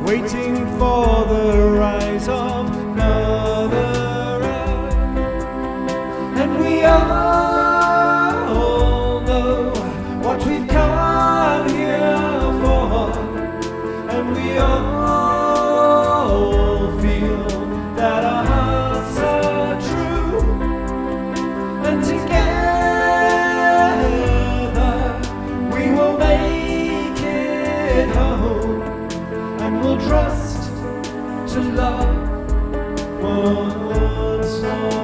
[SPEAKER 4] waiting for the rise of Mother Earth. And we all know what we've come here for, and we all feel that our hearts are true, and together we will make it home, and we'll trust to love once more.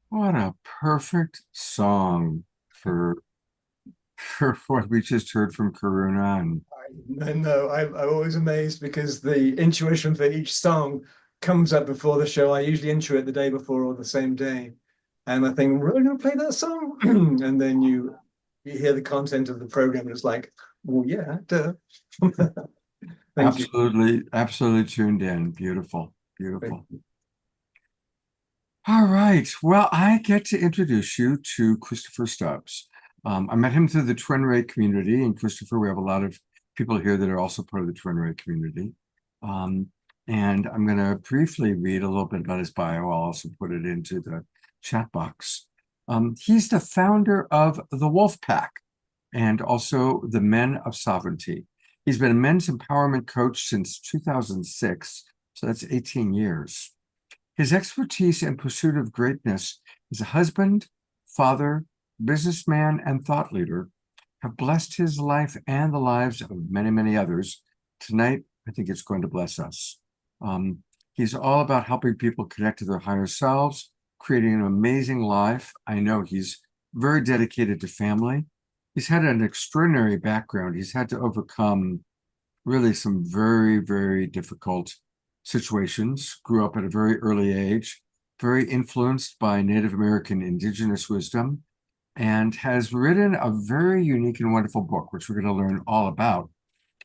[SPEAKER 2] What a perfect song for what we just heard from Karuna. And
[SPEAKER 3] No, I'm always amazed because the intuition for each song comes up before the show. I usually intuit the day before or the same day. And I think, really gonna play that song? And then you hear the content of the program, and it's like, well, yeah, duh. Thank you.
[SPEAKER 2] absolutely tuned in. Beautiful, beautiful. All right. Well, I get to introduce you to Christopher Stubbs. I met him through the Twin Ray community, and Christopher, we have a lot of people here that are also part of the Twin Ray community. And I'm going to briefly read a little bit about his bio. I'll also put it into the chat box. He's the founder of the Wolf Pack and also the Men of Sovereignty. He's been a men's empowerment coach since 2006, so that's 18 years. His expertise and pursuit of greatness as a husband, father, businessman, and thought leader have blessed his life and the lives of many, many others. Tonight, I think it's going to bless us. He's all about helping people connect to their higher selves, creating an amazing life. I know he's very dedicated to family. He's had an extraordinary background. He's had to overcome really some very, very difficult situations, grew up at a very early age, very influenced by Native American indigenous wisdom, and has written a very unique and wonderful book, which we're going to learn all about.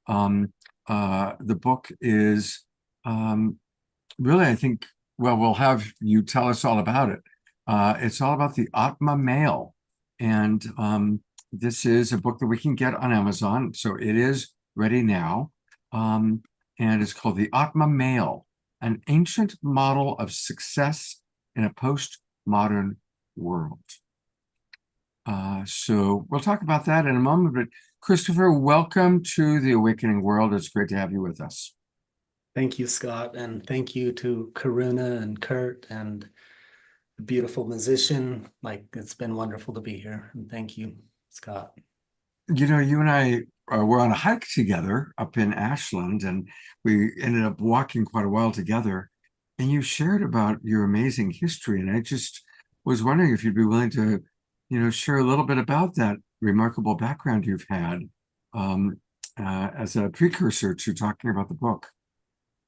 [SPEAKER 2] The book is really, I think, well, we'll have you tell us all about it. It's all about the Atma male. And this is a book that we can get on Amazon. So it is ready now. And it's called The Atma Male, an ancient model of success in a postmodern world. So we'll talk about that in a moment, but Christopher, welcome to the Awakening World. It's great to have you with us.
[SPEAKER 8] Thank you, Scott, and thank you to Karuna and Kurt and the beautiful musician. Like, it's been wonderful to be here, and thank you, Scott.
[SPEAKER 2] You know, you and I were on a hike together up in Ashland, and we ended up walking quite a while together, and you shared about your amazing history, and I just was wondering if you'd be willing to, you know, share a little bit about that remarkable background you've had as a precursor to talking about the book.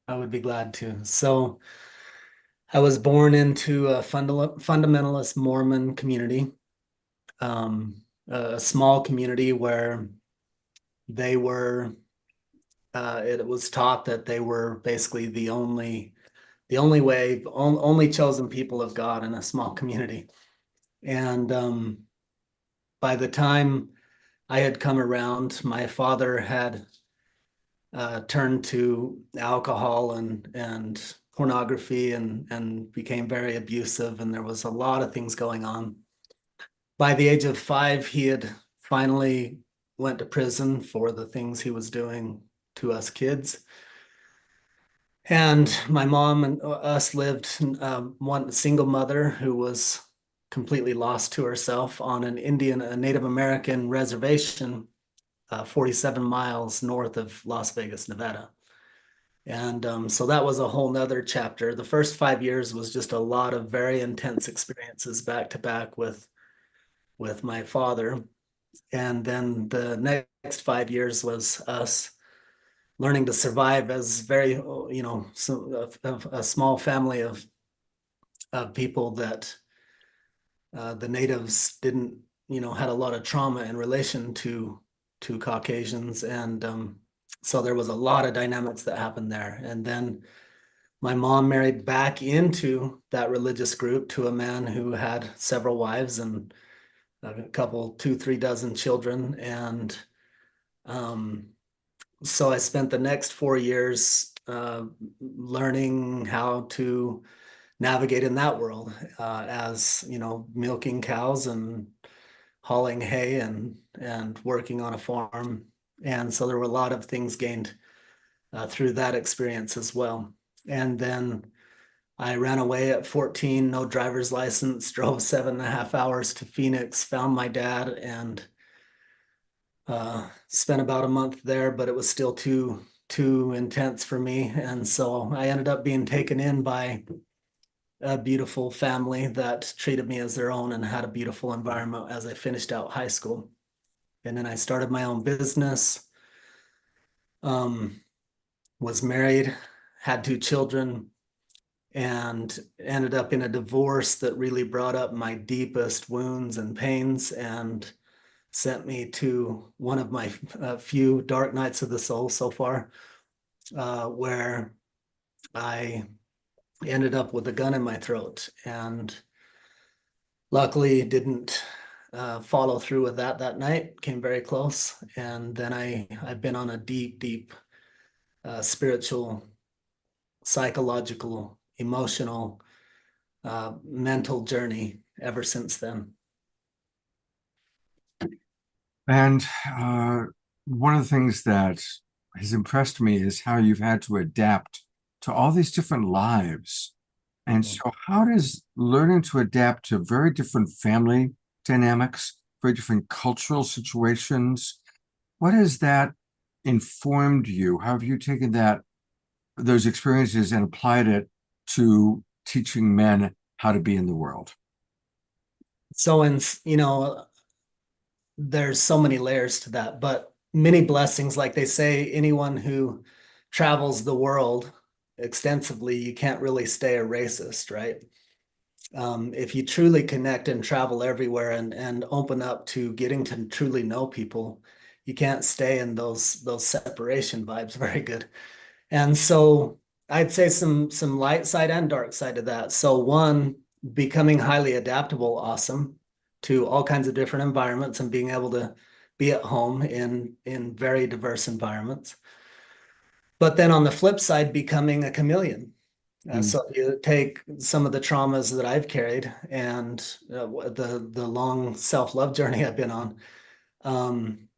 [SPEAKER 8] I would be glad to. So I was born into a fundamentalist Mormon community, a small community where they were, it was taught that they were basically the only chosen people of God in a small community. And by the time I had come around, my father had turned to alcohol and pornography and became very abusive, and there was a lot of things going on. By the age of 5, he had finally went to prison for the things he was doing to us kids. And my mom and us lived one single mother who was completely lost to herself on a Native American reservation 47 miles north of Las Vegas, Nevada. And so that was a whole nother chapter. The first 5 years was just a lot of very intense experiences back to back with my father. And then the next 5 years was us learning to survive as very, you know, a small family of people that the natives didn't, you know, had a lot of trauma in relation to Caucasians. And so there was a lot of dynamics that happened there. And then my mom married back into that religious group to a man who had several wives and a couple, 2-3 dozen children. And so I spent the next 4 years learning how to navigate in that world, as, you know, milking cows and hauling hay and working on a farm. And so there were a lot of things gained through that experience as well. And then I ran away at 14, no driver's license, drove 7.5 hours to Phoenix, found my dad, and spent about a month there, but it was still too intense for me. And so I ended up being taken in by a beautiful family that treated me as their own and had a beautiful environment as I finished out high school. And then I started my own business, was married, had 2 children, and ended up in a divorce that really brought up my deepest wounds and pains and sent me to one of my few dark nights of the soul so far, where I ended up with a gun in my throat, and luckily didn't follow through with that night. Came very close, and then I've been on a deep spiritual, psychological, emotional, mental journey ever since then.
[SPEAKER 2] And one of the things that has impressed me is how you've had to adapt to all these different lives. And so how does learning to adapt to very different family dynamics, very different cultural situations, what has that informed you? How have you taken those experiences and applied it to teaching men how to be in the world?
[SPEAKER 8] So, there's so many layers to that, but many blessings. Like they say, anyone who travels the world extensively, you can't really stay a racist, right? If you truly connect and travel everywhere and open up to getting to truly know people, you can't stay in those separation vibes very good. And so I'd say some light side and dark side of that. So one, becoming highly adaptable, awesome, to all kinds of different environments and being able to be at home in very diverse environments. But then on the flip side, becoming a chameleon. So you take some of the traumas that I've carried and the long self-love journey I've been on,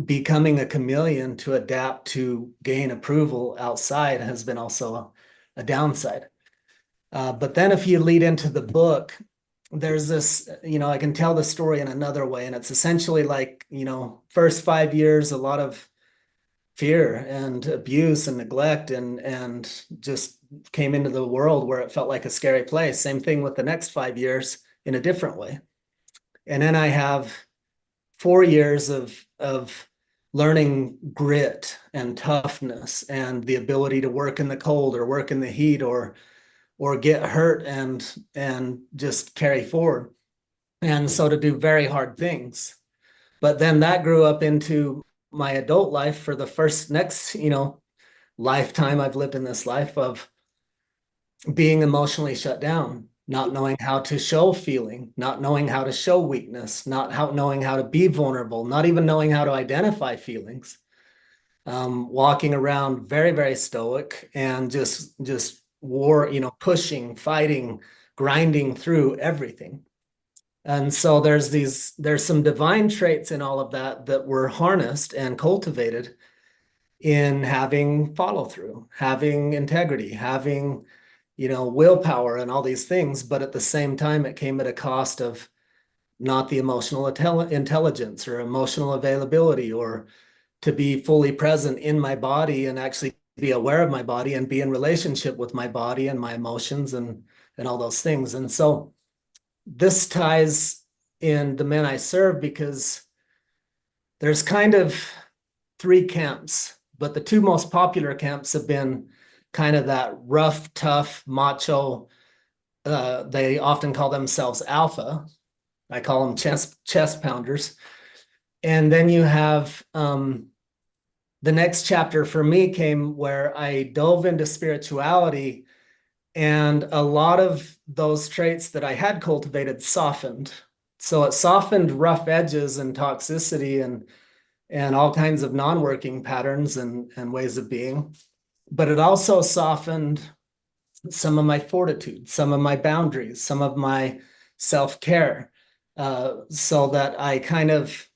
[SPEAKER 8] becoming a chameleon to adapt to gain approval outside has been also a downside. But then if you lead into the book, there's this, I can tell the story in another way. And it's essentially like, first 5 years, a lot of fear and abuse and neglect and just came into the world where it felt like a scary place. Same thing with the next 5 years in a different way. And then I have 4 years of learning grit and toughness and the ability to work in the cold or work in the heat or get hurt and just carry forward. And so to do very hard things. But then that grew up into my adult life for the next lifetime I've lived in this life of being emotionally shut down, not knowing how to show feeling, not knowing how to show weakness, not knowing how to be vulnerable, not even knowing how to identify feelings, walking around very, very stoic and just war, pushing, fighting, grinding through everything. And so there's some divine traits in all of that were harnessed and cultivated in having follow through, having integrity, having, willpower and all these things. But at the same time, it came at a cost of not the emotional intelligence or emotional availability or to be fully present in my body and actually be aware of my body and be in relationship with my body and my emotions and all those things. And so this ties in the men I serve because there's kind of 3 camps, but the 2 most popular camps have been kind of that rough, tough, macho. They often call themselves alpha. I call them chest pounders. And then you have the next chapter for me came where I dove into spirituality. And a lot of those traits that I had cultivated softened. So it softened rough edges and toxicity and all kinds of non-working patterns and ways of being. But it also softened some of my fortitude, some of my boundaries, some of my self-care, so that I kind of,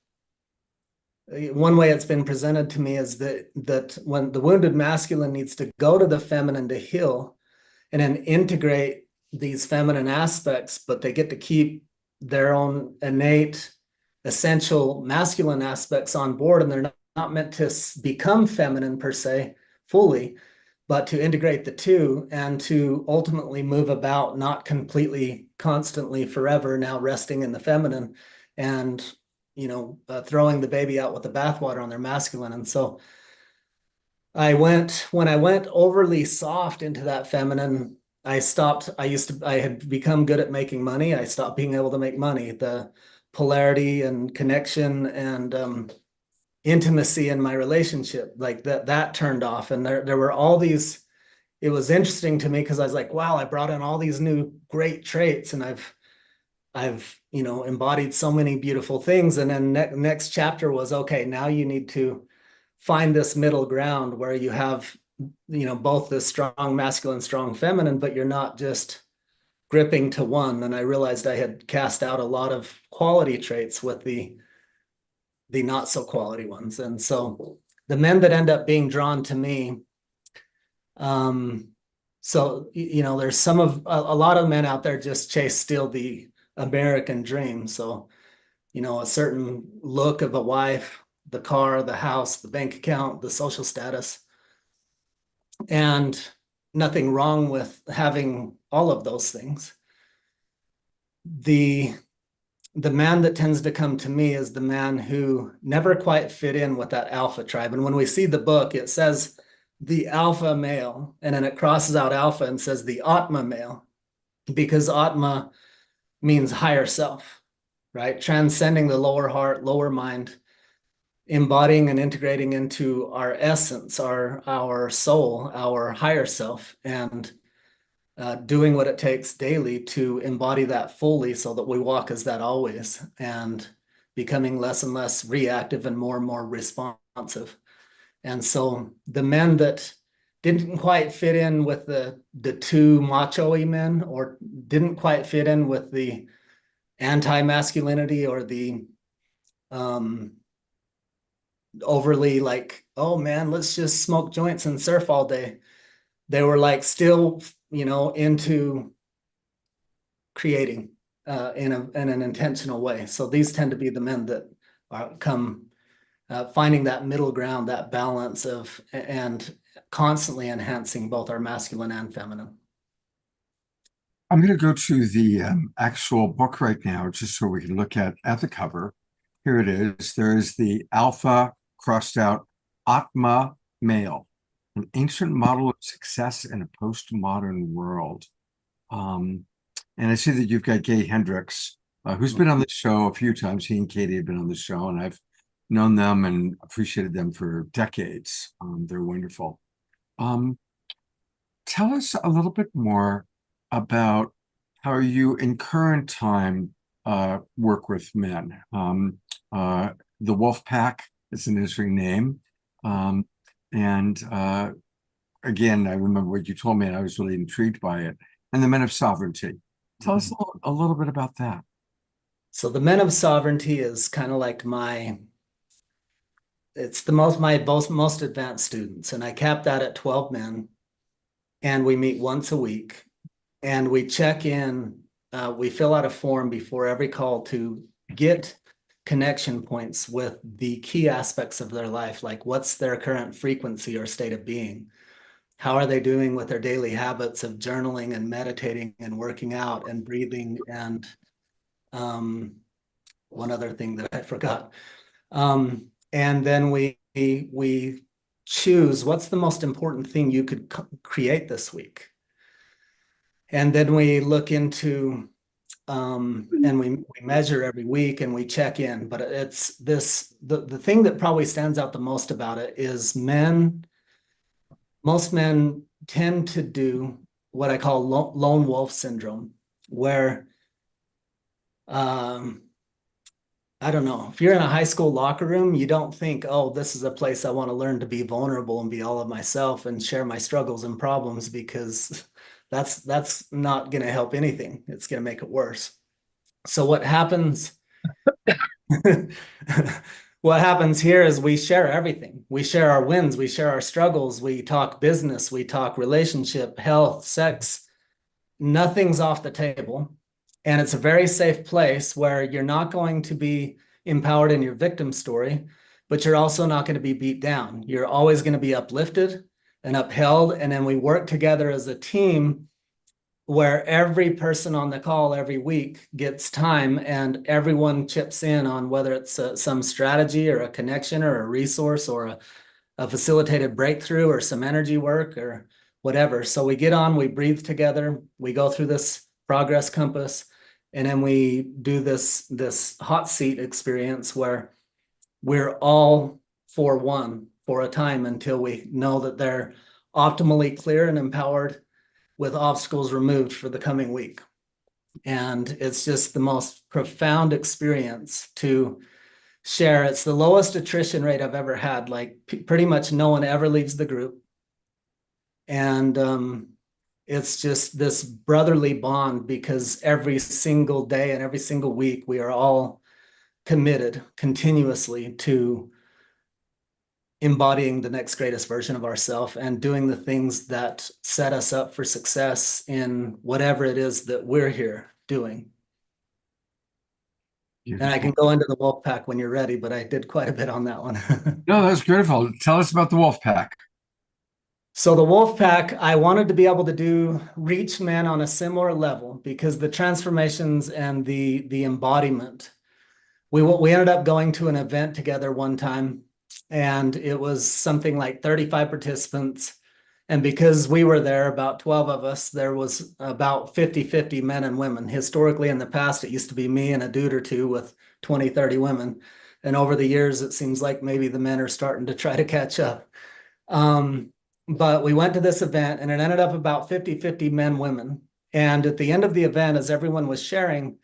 [SPEAKER 8] one way it's been presented to me is that when the wounded masculine needs to go to the feminine to heal, and then integrate these feminine aspects, but they get to keep their own innate, essential masculine aspects on board, and they're not meant to become feminine per se, fully, but to integrate the two and to ultimately move about, not completely, constantly, forever now resting in the feminine and, throwing the baby out with the bathwater on their masculine. And so when I went overly soft into that feminine, I had become good at making money. I stopped being able to make money. The polarity and connection and intimacy in my relationship, like that turned off. And there were all these, it was interesting to me because I was like, wow, I brought in all these new great traits and I've embodied so many beautiful things. And then next chapter was, okay, now you need to find this middle ground where you have, both this strong masculine, strong feminine, but you're not just gripping to one. And I realized I had cast out a lot of quality traits with the not so quality ones. And so the men that end up being drawn to me, so, there's a lot of men out there just chase still the American dream. So, a certain look of a wife, the car, the house, the bank account, the social status, and nothing wrong with having all of those things. The man that tends to come to me is the man who never quite fit in with that alpha tribe. And when we see the book, it says the alpha male, and then it crosses out alpha and says the Atma male, because Atma means higher self, right? Transcending the lower heart, lower mind, embodying and integrating into our essence, our soul, our higher self, and doing what it takes daily to embody that fully so that we walk as that always, and becoming less and less reactive and more responsive. And so the men that didn't quite fit in with the two macho-y men, or didn't quite fit in with the anti-masculinity or the overly like, oh man, let's just smoke joints and surf all day. They were like still, into creating in an intentional way. So these tend to be the men that come finding that middle ground, that balance of, and constantly enhancing both our masculine and feminine.
[SPEAKER 2] I'm going to go to the actual book right now, just so we can look at the cover. Here it is. There is the alpha crossed out Atma male, an ancient model of success in a postmodern world. And I see that you've got Gay Hendricks, who's been on the show a few times. He and Katie have been on the show, and I've known them and appreciated them for decades. They're wonderful. Tell us a little bit more about how you in current time work with men. The Wolf Pack is an interesting name. And again, I remember what you told me and I was really intrigued by it. And the Men of Sovereignty. Tell us a little bit about that.
[SPEAKER 8] So the Men of Sovereignty is kind of like it's the most advanced students. And I cap that at 12 men. And we meet once a week. And we check in, we fill out a form before every call to get connection points with the key aspects of their life, like what's their current frequency or state of being? How are they doing with their daily habits of journaling and meditating and working out and breathing and one other thing that I forgot. And then we choose what's the most important thing you could create this week. And then we look into and we measure every week and we check in. But it's the thing that probably stands out the most about it is most men tend to do what I call lone wolf syndrome, where I don't know, if you're in a high school locker room, you don't think, oh, this is a place I want to learn to be vulnerable and be all of myself and share my struggles and problems, because that's not going to help anything. It's going to make it worse. So what happens here is we share everything. We share our wins, we share our struggles, we talk business, we talk relationship, health, sex. Nothing's off the table. And it's a very safe place where you're not going to be empowered in your victim story, but you're also not going to be beat down. You're always going to be uplifted, and upheld. And then we work together as a team where every person on the call every week gets time and everyone chips in on whether it's some strategy or a connection or a resource or a facilitated breakthrough or some energy work or whatever. So we get on, we breathe together, we go through this progress compass, and then we do this hot seat experience where we're all for one for a time until we know that they're optimally clear and empowered with obstacles removed for the coming week. And it's just the most profound experience to share. It's the lowest attrition rate I've ever had. Like pretty much no one ever leaves the group. And it's just this brotherly bond because every single day and every single week, we are all committed continuously to embodying the next greatest version of ourselves and doing the things that set us up for success in whatever it is that we're here doing. And I can go into the wolf pack when you're ready, but I did quite a bit on that one.
[SPEAKER 2] No, that's beautiful. Tell us about the wolf pack.
[SPEAKER 8] So the wolf pack, I wanted to be able to reach men on a similar level because the transformations and the embodiment. We ended up going to an event together one time, and it was something like 35 participants. And because we were there, about 12 of us, there was about 50-50 men and women. Historically, in the past, it used to be me and a dude or two with 20, 30 women. And over the years, it seems like maybe the men are starting to try to catch up. But we went to this event, and it ended up about 50-50 men, women. And at the end of the event, as everyone was sharing,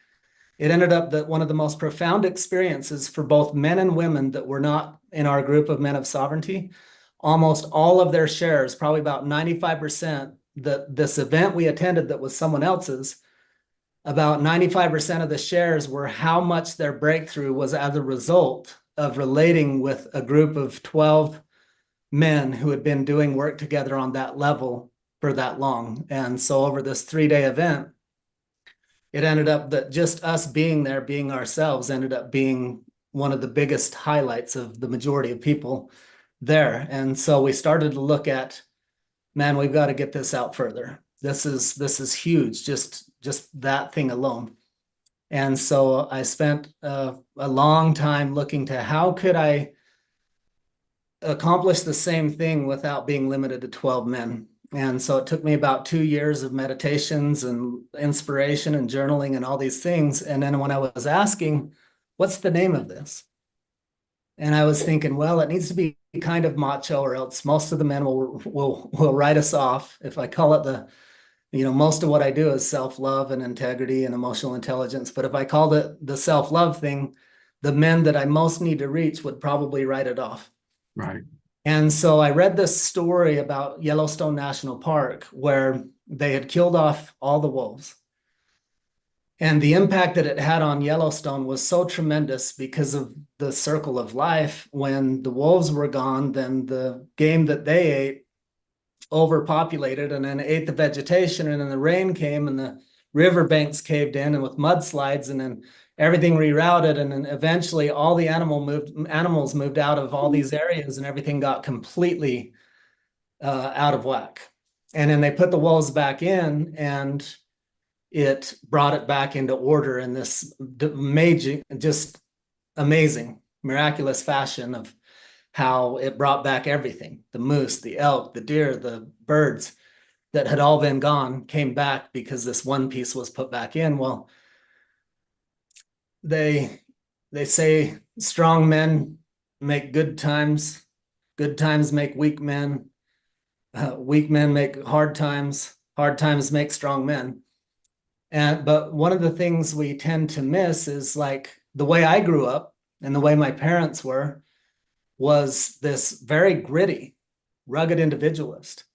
[SPEAKER 8] it ended up that one of the most profound experiences for both men and women that were not in our group of men of sovereignty, almost all of their shares, probably about 95%, that this event we attended that was someone else's, about 95% of the shares were how much their breakthrough was as a result of relating with a group of 12 men who had been doing work together on that level for that long. And so over this 3-day event, it ended up that just us being there, being ourselves, ended up being one of the biggest highlights of the majority of people there. And so we started to look at, man, we've got to get this out further. This is huge, just that thing alone. And so I spent a long time looking to how could I accomplish the same thing without being limited to 12 men. And so it took me about 2 years of meditations and inspiration and journaling and all these things. And then when I was asking, what's the name of this? And I was thinking, well, it needs to be kind of macho, or else most of the men will write us off. If I call it most of what I do is self-love and integrity and emotional intelligence. But if I called it the self-love thing, the men that I most need to reach would probably write it off.
[SPEAKER 2] Right.
[SPEAKER 8] And so I read this story about Yellowstone National Park where they had killed off all the wolves. And the impact that it had on Yellowstone was so tremendous because of the circle of life. When the wolves were gone, then the game that they ate overpopulated and then ate the vegetation, and then the rain came and the riverbanks caved in and with mudslides, and then everything rerouted, and then eventually all the animals moved out of all these areas, and everything got completely out of whack. And then they put the wolves back in, and it brought it back into order in this just amazing, miraculous fashion of how it brought back everything. The moose, the elk, the deer, the birds that had all been gone came back because this one piece was put back in. Well, they say strong men make good times make weak men, weak men make hard times make strong men. But one of the things we tend to miss is, like, the way I grew up and the way my parents were, was this very gritty, rugged individualist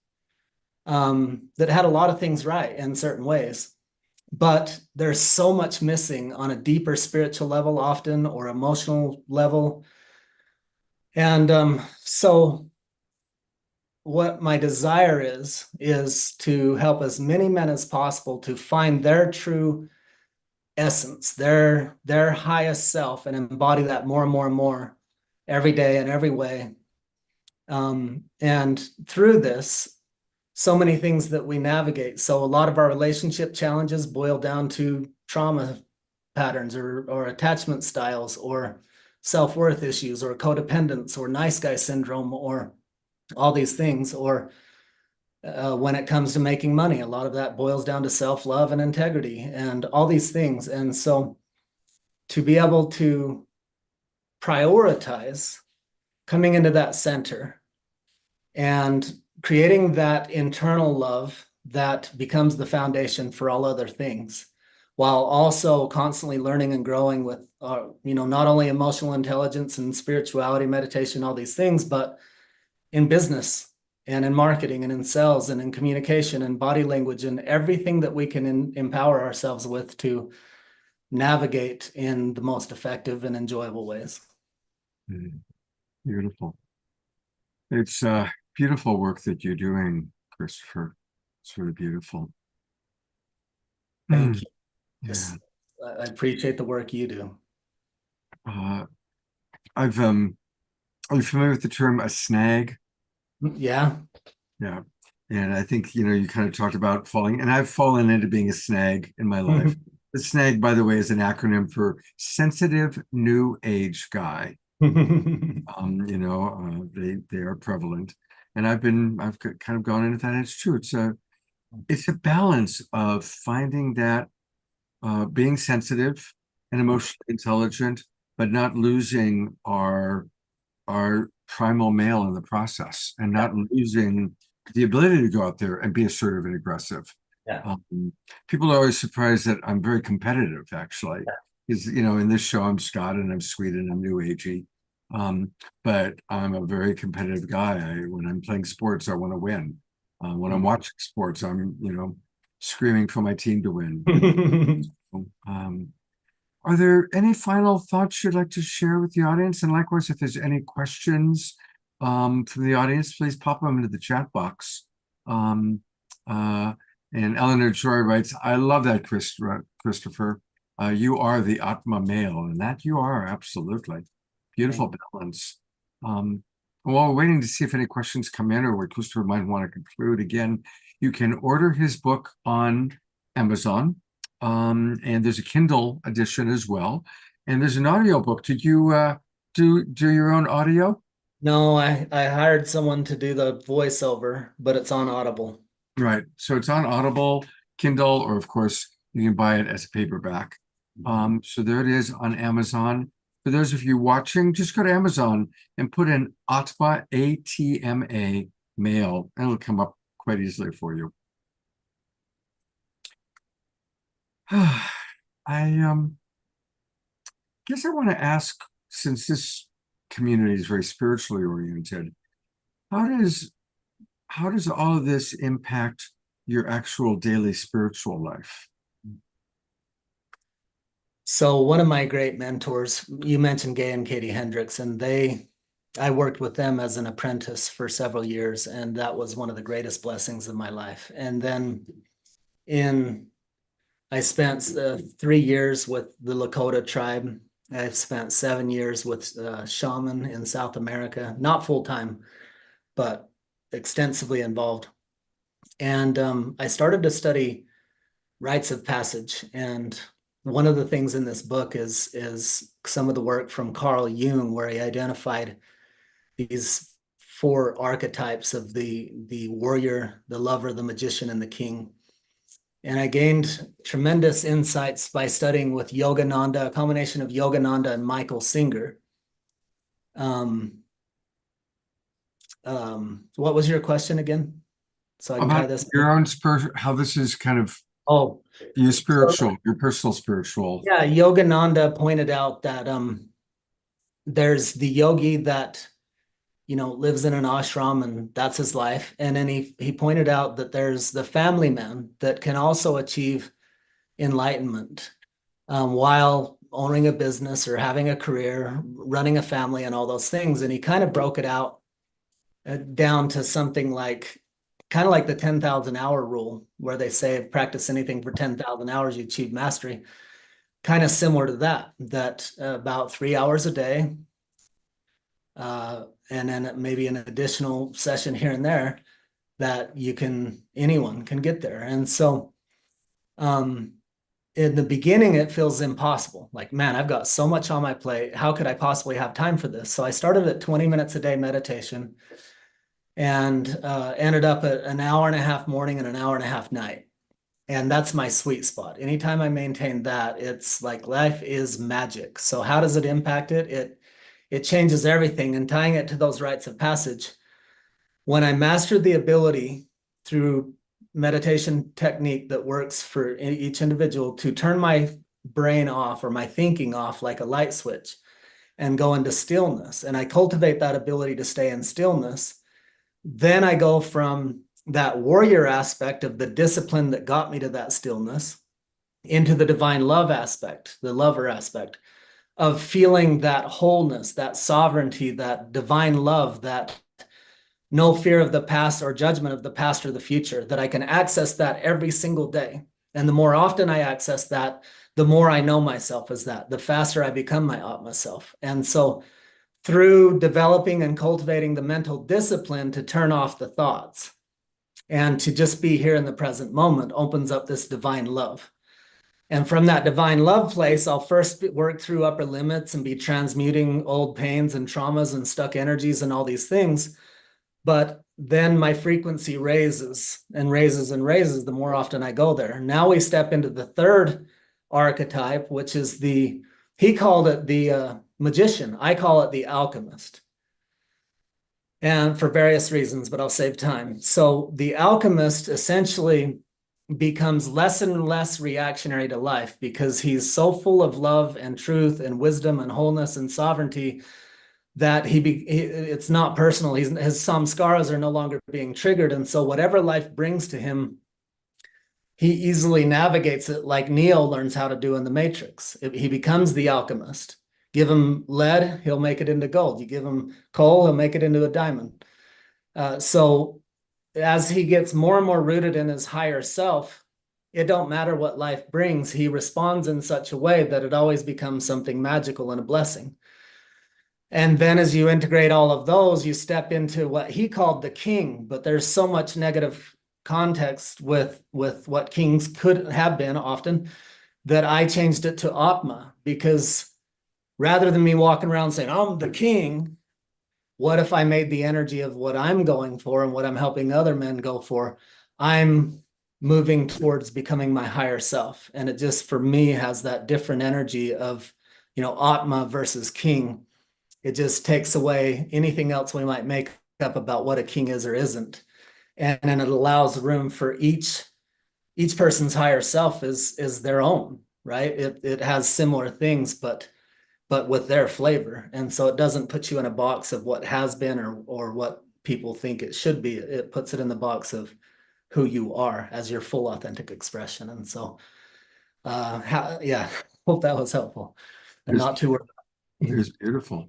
[SPEAKER 8] that had a lot of things right in certain ways. But there's so much missing on a deeper spiritual level often, or emotional level. And so what my desire is to help as many men as possible to find their true essence, their highest self, and embody that more and more and more every day in every way. And through this, so many things that we navigate. So a lot of our relationship challenges boil down to trauma patterns or attachment styles or self-worth issues or codependence or nice guy syndrome or all these things. Or when it comes to making money, a lot of that boils down to self-love and integrity and all these things. And so to be able to prioritize coming into that center and creating that internal love that becomes the foundation for all other things, while also constantly learning and growing with, not only emotional intelligence and spirituality, meditation, all these things, but in business and in marketing and in sales and in communication and body language and everything that we can empower ourselves with to navigate in the most effective and enjoyable ways.
[SPEAKER 2] Beautiful. It's beautiful work that you're doing, Christopher. It's really beautiful.
[SPEAKER 8] Thank you.
[SPEAKER 2] Yeah.
[SPEAKER 8] Just, I appreciate the work you do.
[SPEAKER 2] Are you familiar with the term a snag?
[SPEAKER 8] Yeah.
[SPEAKER 2] Yeah. And I think, you kind of talked about falling, and I've fallen into being a snag in my life. The SNAG, by the way, is an acronym for Sensitive New Age Guy. They are prevalent, and I've kind of gone into that. And it's true. It's a balance of finding that being sensitive and emotionally intelligent, but not losing our primal male in the process, and not losing the ability to go out there and be assertive and aggressive.
[SPEAKER 8] Yeah.
[SPEAKER 2] People are always surprised that I'm very competitive, actually. Because, in this show, I'm Scott and I'm sweet and I'm new agey. But I'm a very competitive guy. When I'm playing sports, I want to win. When I'm watching sports, I'm, screaming for my team to win. Are there any final thoughts you'd like to share with the audience? And likewise, if there's any questions from the audience, please pop them into the chat box. And Eleanor Joy writes, I love that, Christopher. You are the Atma male, and that you are, absolutely. Beautiful balance. While we're waiting to see if any questions come in or what Christopher might want to conclude, again, you can order his book on Amazon. And there's a Kindle edition as well. And there's an audio book. Did you do your own audio?
[SPEAKER 8] No, I hired someone to do the voiceover, but it's on Audible.
[SPEAKER 2] Right. So it's on Audible, Kindle, or of course, you can buy it as a paperback. So there it is on Amazon. For those of you watching, just go to Amazon and put in Atma, ATMA, male, and it'll come up quite easily for you. I guess I want to ask, since this community is very spiritually oriented, how does all of this impact your actual daily spiritual life?
[SPEAKER 8] So one of my great mentors, you mentioned Gay and Katie Hendricks, and I worked with them as an apprentice for several years, and that was one of the greatest blessings of my life. And then I spent 3 years with the Lakota tribe. I've spent 7 years with shaman in South America, not full-time, but extensively involved. And I started to study rites of passage. And one of the things in this book is some of the work from Carl Jung, where he identified these 4 archetypes of the warrior, the lover, the magician, and the king. And I gained tremendous insights by studying with Yogananda, a combination of Yogananda and Michael Singer. What was your question again? So I can try this.
[SPEAKER 2] Your own how this is kind of your personal spiritual.
[SPEAKER 8] Yeah, Yogananda pointed out that there's the yogi that lives in an ashram and that's his life. And then he pointed out that there's the family man that can also achieve enlightenment while owning a business or having a career, running a family and all those things. And he kind of broke it out down to something kind of like the 10,000 hour rule, where they say practice anything for 10,000 hours, you achieve mastery. Kind of similar to that about 3 hours a day, And then maybe an additional session here and there that anyone can get there. And so in the beginning, it feels impossible. Like, man, I've got so much on my plate. How could I possibly have time for this? So I started at 20 minutes a day meditation and ended up at an hour and a half morning and an hour and a half night. And that's my sweet spot. Anytime I maintain that, it's like life is magic. So how does it impact it? It changes everything. And tying it to those rites of passage, when I mastered the ability through meditation technique that works for each individual to turn my brain off or my thinking off like a light switch and go into stillness, and I cultivate that ability to stay in stillness, then I go from that warrior aspect of the discipline that got me to that stillness into the divine love aspect, the lover aspect of feeling that wholeness, that sovereignty, that divine love, that no fear of the past or judgment of the past or the future, that I can access that every single day. And the more often I access that, the more I know myself as that, the faster I become my Atma self. And so through developing and cultivating the mental discipline to turn off the thoughts and to just be here in the present moment opens up this divine love. And from that divine love place, I'll first work through upper limits and be transmuting old pains and traumas and stuck energies and all these things. But then my frequency raises and raises and raises the more often I go there. Now we step into the third archetype, which is he called it the magician. I call it the alchemist. And for various reasons, but I'll save time. So the alchemist essentially becomes less and less reactionary to life because he's so full of love and truth and wisdom and wholeness and sovereignty that it's not personal. His samskaras are no longer being triggered. And so whatever life brings to him, he easily navigates it like Neo learns how to do in the Matrix. He becomes the alchemist. Give him lead, he'll make it into gold. You give him coal, he'll make it into a diamond. So as he gets more and more rooted in his higher self, it don't matter what life brings. He responds in such a way that it always becomes something magical and a blessing. And then as you integrate all of those, you step into what he called the king, but there's so much negative context with what kings could have been often that I changed it to Atma, because rather than me walking around saying, I'm the king, what if I made the energy of what I'm going for and what I'm helping other men go for, I'm moving towards becoming my higher self. And it just, for me, has that different energy of, Atma versus king. It just takes away anything else we might make up about what a king is or isn't. And then it allows room for each person's higher self is their own, right? It has similar things, but with their flavor. And so it doesn't put you in a box of what has been or what people think it should be. It puts it in the box of who you are as your full authentic expression. And so, hope that was helpful and not too worried.
[SPEAKER 2] It was beautiful.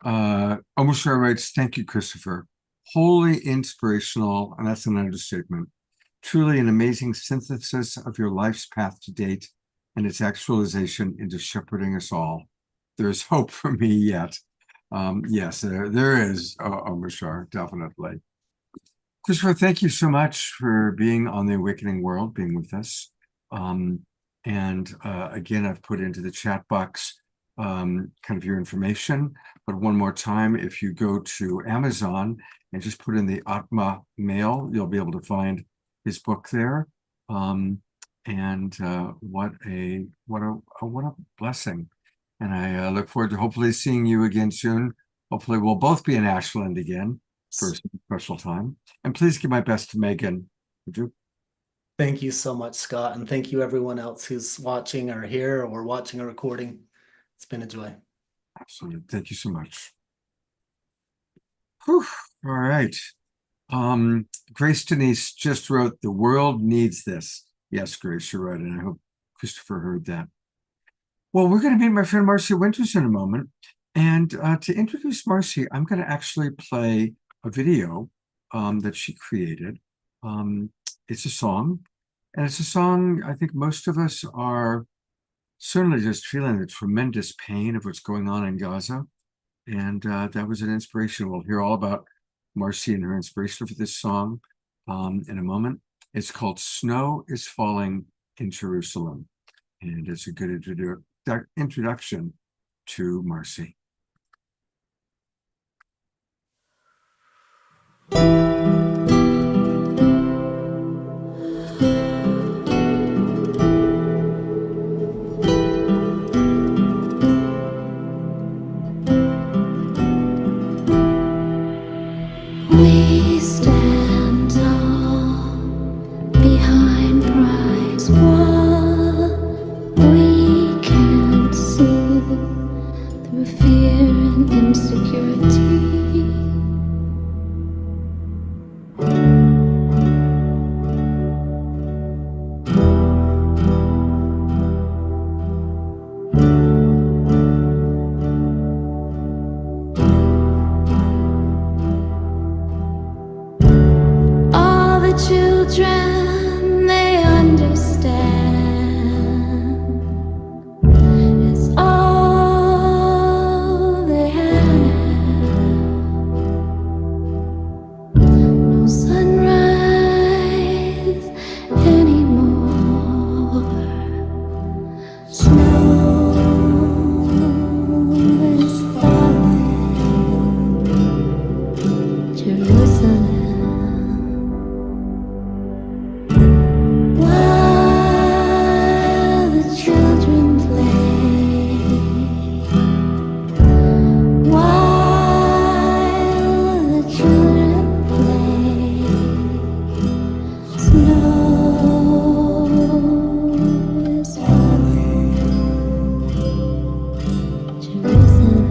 [SPEAKER 2] Omoshar writes, thank you, Christopher. Wholly inspirational, and that's an understatement. Truly an amazing synthesis of your life's path to date and its actualization into shepherding us all. There's hope for me yet. Yes, there is, Omoshar, definitely. Christopher, thank you so much for being on the Awakening World, being with us. Again, I've put into the chat box kind of your information, but one more time, if you go to Amazon and just put in the Atma Mail, you'll be able to find his book there. What a blessing. And I look forward to hopefully seeing you again soon. Hopefully we'll both be in Ashland again for a special time. And please give my best to Megan. Would you?
[SPEAKER 8] Thank you so much, Scott. And thank you everyone else who's watching or here or watching a recording. It's been a joy.
[SPEAKER 2] Absolutely. Thank you so much. Whew. All right. Grace Denise just wrote, the world needs this. Yes, Grace, you're right. And I hope Christopher heard that. Well, we're going to meet my friend Marcy Winters in a moment. And to introduce Marcy, I'm going to actually play a video that she created. It's a song. And it's a song I think most of us are certainly just feeling the tremendous pain of what's going on in Gaza. And that was an inspiration. We'll hear all about Marcy and her inspiration for this song in a moment. It's called Snow is Falling in Jerusalem. And it's a good introduction to Marcy.
[SPEAKER 9] We stand tall behind Pride's wall. We can't see through fear and insecurity. All the children, they understand. It's all they have. No sunrise anymore. Snow is falling. Jerusalem. While the children play, while the children play, snow is falling. Jerusalem.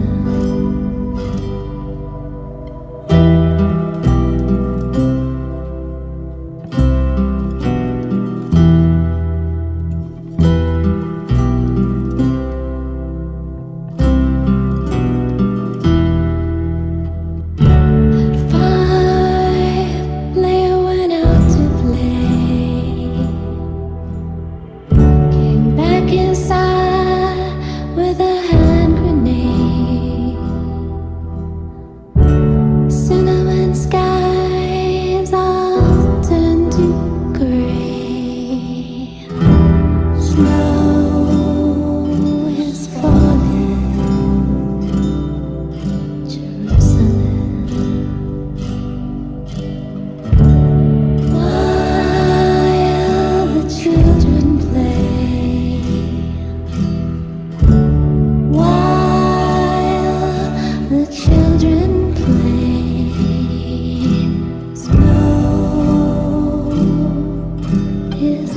[SPEAKER 9] At 5, Leia went out to play. Came back inside with a hand grenade. Cinnamon skies all turned to gray. Snow is falling. Jerusalem. While the children play, while the children play, snow is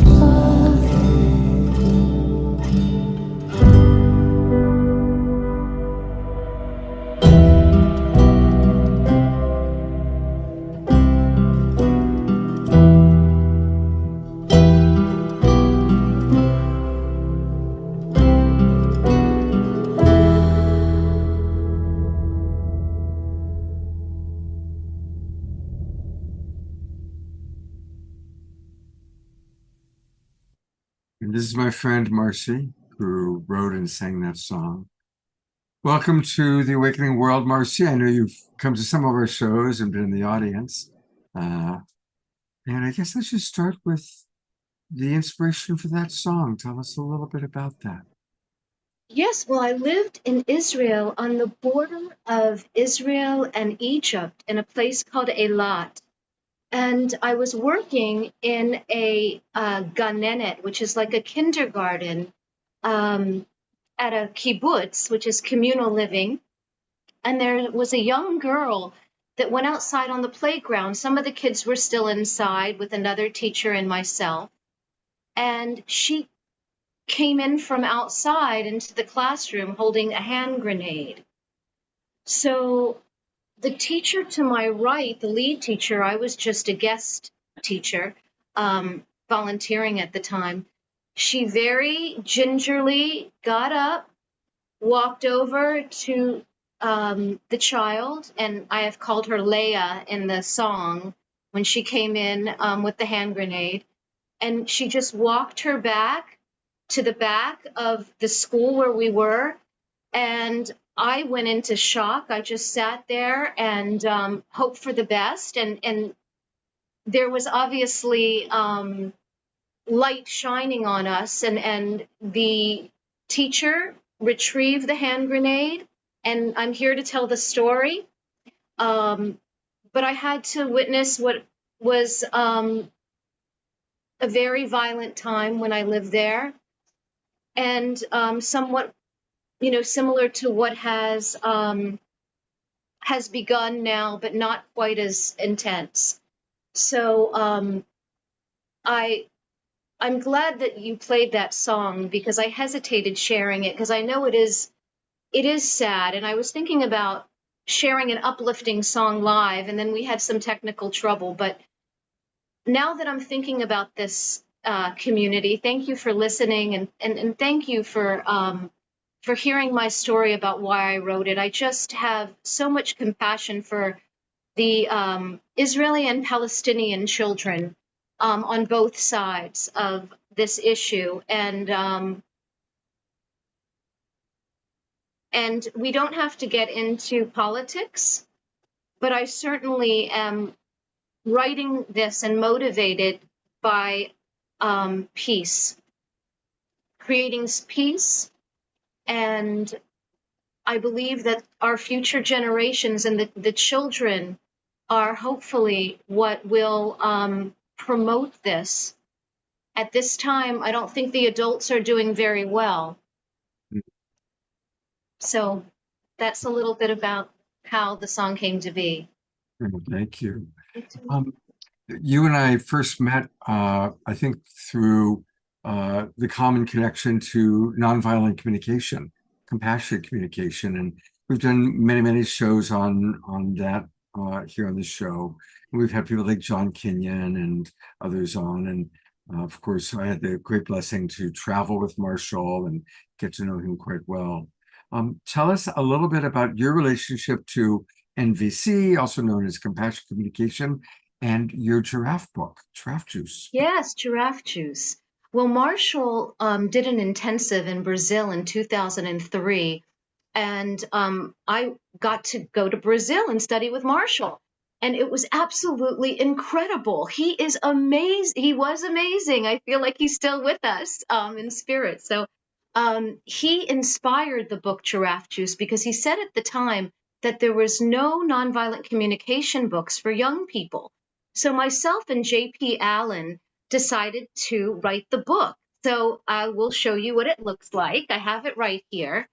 [SPEAKER 2] And this is my friend Marcy, who wrote and sang that song. Welcome to the Awakening World, Marcy. I know you've come to some of our shows and been in the audience. And I guess let's just start with the inspiration for that song. Tell us a little bit about that.
[SPEAKER 10] Yes, well, I lived in Israel on the border of Israel and Egypt in a place called Eilat. And I was working in a ganenet, which is like a kindergarten, at a kibbutz, which is communal living. And there was a young girl that went outside on the playground. Some of the kids were still inside with another teacher and myself. And she came in from outside into the classroom holding a hand grenade. So the teacher to my right, the lead teacher, I was just a guest teacher, volunteering at the time. She very gingerly got up, walked over to the child, and I have called her Leia in the song when she came in with the hand grenade. And she just walked her back to the back of the school where we were. And I went into shock. I just sat there and hoped for the best. And there was obviously light shining on us. And the teacher retrieved the hand grenade. And I'm here to tell the story. But I had to witness what was a very violent time when I lived there, and somewhat, similar to what has begun now, but not quite as intense. So I'm glad that you played that song, because I hesitated sharing it because I know it is sad, and I was thinking about sharing an uplifting song live, and then we had some technical trouble. But now that I'm thinking about this community, thank you for listening, and thank you for hearing my story about why I wrote it. I just have so much compassion for the Israeli and Palestinian children on both sides of this issue, and we don't have to get into politics, but I certainly am writing this and motivated by peace, creating peace. And I believe that our future generations and the children are hopefully what will promote this. At this time, I don't think the adults are doing very well. So that's a little bit about how the song came to be.
[SPEAKER 2] Thank you. You and I first met, I think, through the common connection to nonviolent communication, compassionate communication, and we've done many shows on that here on the show. And we've had people like John Kenyon and others on, and of course, I had the great blessing to travel with Marshall and get to know him quite well. Tell us a little bit about your relationship to NVC, also known as Compassionate Communication, and your giraffe book, Giraffe Juice.
[SPEAKER 10] Yes, Giraffe Juice. Well, Marshall did an intensive in Brazil in 2003, and I got to go to Brazil and study with Marshall, and it was absolutely incredible. He is amazing. He was amazing. I feel like he's still with us in spirit. So he inspired the book Giraffe Juice because he said at the time that there was no nonviolent communication books for young people. So myself and J.P. Allen decided to write the book. So I will show you what it looks like. I have it right here.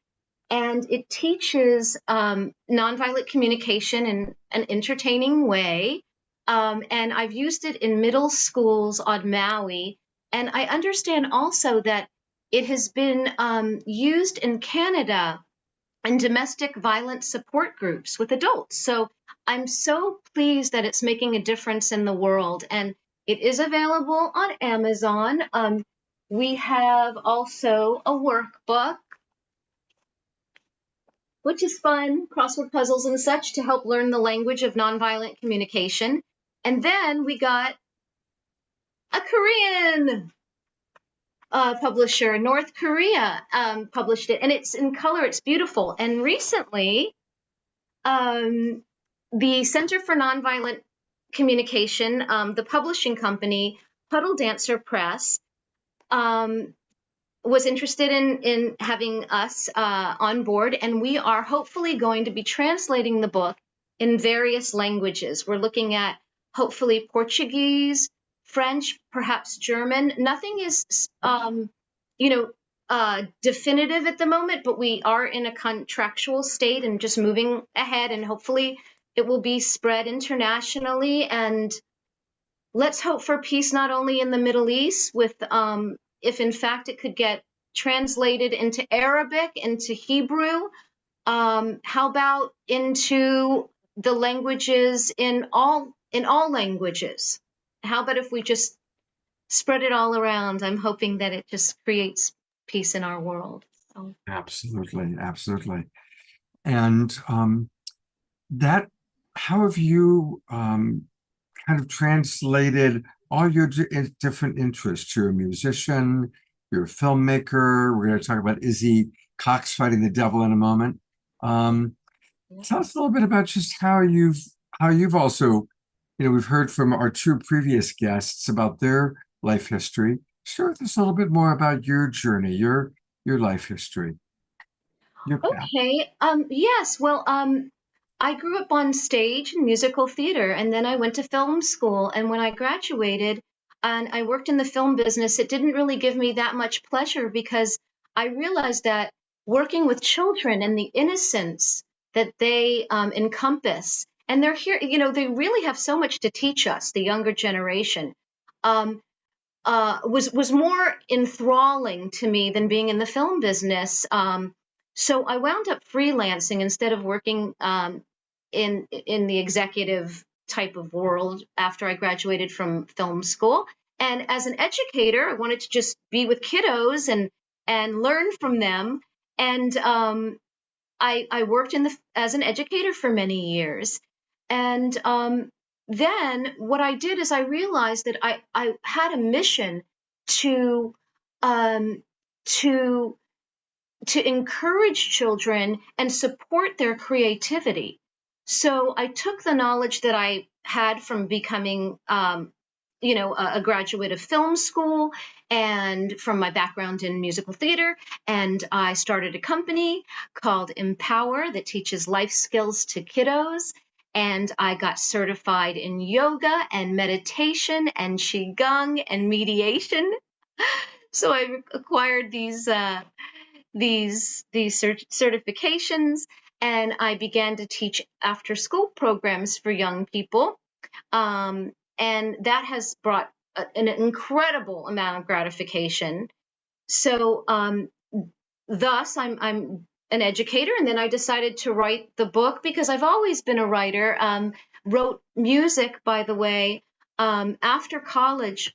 [SPEAKER 10] And it teaches nonviolent communication in an entertaining way. And I've used it in middle schools on Maui. And I understand also that it has been used in Canada in domestic violence support groups with adults. So I'm so pleased that it's making a difference in the world. And it is available on Amazon. We have also a workbook, which is fun, crossword puzzles and such to help learn the language of nonviolent communication. And then we got a Korean publisher, North Korea, published it, and it's in color. It's beautiful. And recently, the Center for Nonviolent Communication, the publishing company, Puddle Dancer Press, was interested in having us on board, and we are hopefully going to be translating the book in various languages. We're looking at hopefully Portuguese, French, perhaps German. Nothing is, definitive at the moment, but we are in a contractual state and just moving ahead, and hopefully it will be spread internationally. And let's hope for peace not only in the Middle East, with if in fact it could get translated into Arabic, into Hebrew, how about into the languages in all languages? How about if we just spread it all around? I'm hoping that it just creates peace in our world. So.
[SPEAKER 2] Absolutely. And how have you kind of translated all your different interests? You're a musician, you're a filmmaker. We're going to talk about Izzy Cox fighting the devil in a moment. Tell us a little bit about just how you've also, we've heard from our two previous guests about their life history. Share with us a little bit more about your journey, your life history, your path.
[SPEAKER 10] Okay. Yes. Well, I grew up on stage and musical theater, and then I went to film school. And when I graduated and I worked in the film business, it didn't really give me that much pleasure because I realized that working with children and the innocence that they encompass, and they're here, they really have so much to teach us, the younger generation. Was more enthralling to me than being in the film business. So I wound up freelancing instead of working in the executive type of world after I graduated from film school. And as an educator, I wanted to just be with kiddos and learn from them. And I worked as an educator for many years. And then what I did is I realized that I had a mission to to encourage children and support their creativity. So I took the knowledge that I had from becoming a graduate of film school and from my background in musical theater. And I started a company called Empower that teaches life skills to kiddos. And I got certified in yoga and meditation and qigong and mediation. So I acquired these certifications, and I began to teach after school programs for young people. And that has brought an incredible amount of gratification. So thus I'm an educator, and then I decided to write the book because I've always been a writer. Wrote music, by the way, after college.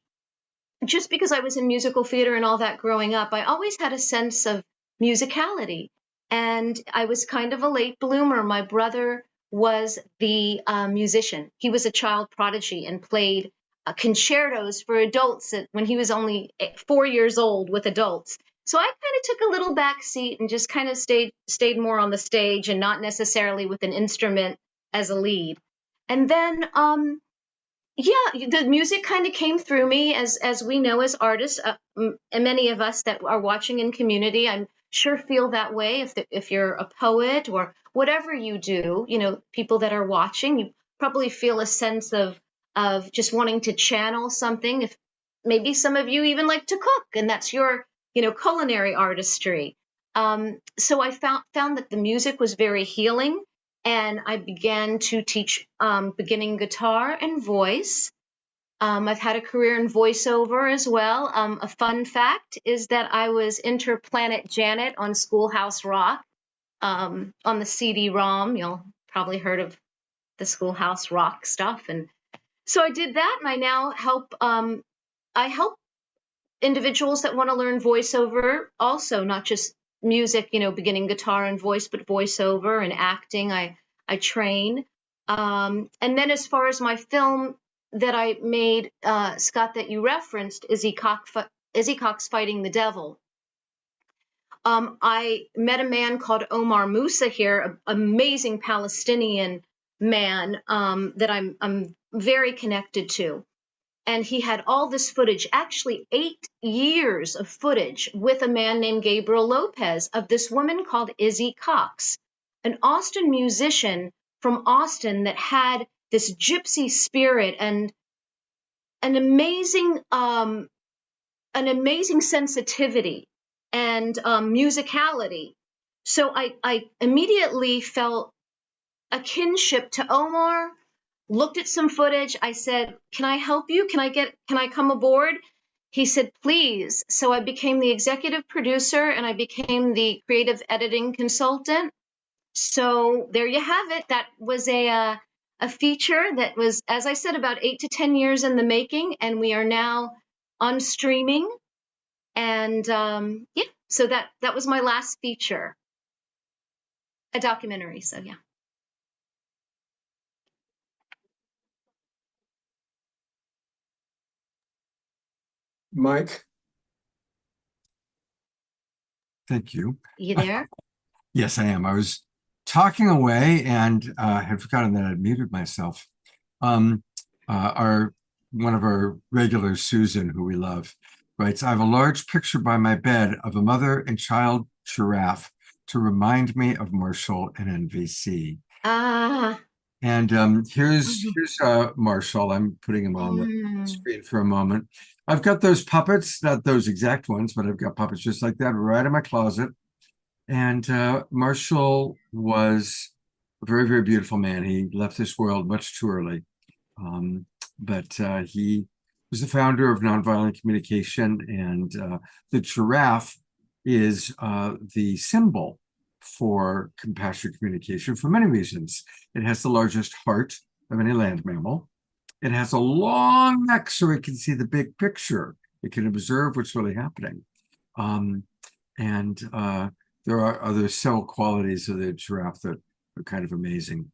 [SPEAKER 10] Just because I was in musical theater and all that growing up, I always had a sense of musicality. And I was kind of a late bloomer. My brother was the musician. He was a child prodigy and played concertos for adults when he was only 4 years old with adults. So I kind of took a little back seat and just kind of stayed more on the stage and not necessarily with an instrument as a lead. And then the music kind of came through me as we know as artists, and many of us that are watching in community, I'm sure feel that way. If you're a poet or whatever you do, people that are watching, you probably feel a sense of just wanting to channel something. If maybe some of you even like to cook, and that's your culinary artistry. So I found that the music was very healing. And I began to teach beginning guitar and voice. I've had a career in voiceover as well. A fun fact is that I was Interplanet Janet on Schoolhouse Rock on the CD-ROM. You'll probably heard of the Schoolhouse Rock stuff. And so I did that, and I now help individuals that want to learn voiceover also, not just music, beginning guitar and voice, but voiceover and acting. I train. And then as far as my film that I made, Scott, that you referenced, Izzy Cox Fighting the Devil. I met a man called Omar Musa here, an amazing Palestinian man that I'm very connected to. And he had all this footage, actually 8 years of footage with a man named Gabriel Lopez of this woman called Izzy Cox, an Austin musician from Austin that had this gypsy spirit and an amazing sensitivity and musicality. So I immediately felt a kinship to Omar. Looked at some footage. I said, "Can I help you? Can I come aboard?" He said, "Please." So I became the executive producer and I became the creative editing consultant. So there you have it. That was a feature that was, as I said, about 8 to 10 years in the making, and we are now on streaming. And so that was my last feature, a documentary. So yeah.
[SPEAKER 3] Mike?
[SPEAKER 2] Thank you.
[SPEAKER 10] You there?
[SPEAKER 2] Yes, I am. I was talking away and had forgotten that I'd muted myself. One of our regulars, Susan, who we love, writes, I have a large picture by my bed of a mother and child giraffe to remind me of Marshall and NVC. And here's Marshall. I'm putting him on the screen for a moment. I've got those puppets, not those exact ones, but I've got puppets just like that right in my closet. And Marshall was a very, very beautiful man. He left this world much too early. But he was the founder of Nonviolent Communication, and the giraffe is the symbol for compassionate communication for many reasons. It has the largest heart of any land mammal. It has a long neck so it can see the big picture. It can observe what's really happening. There are other several qualities of the giraffe that are kind of amazing.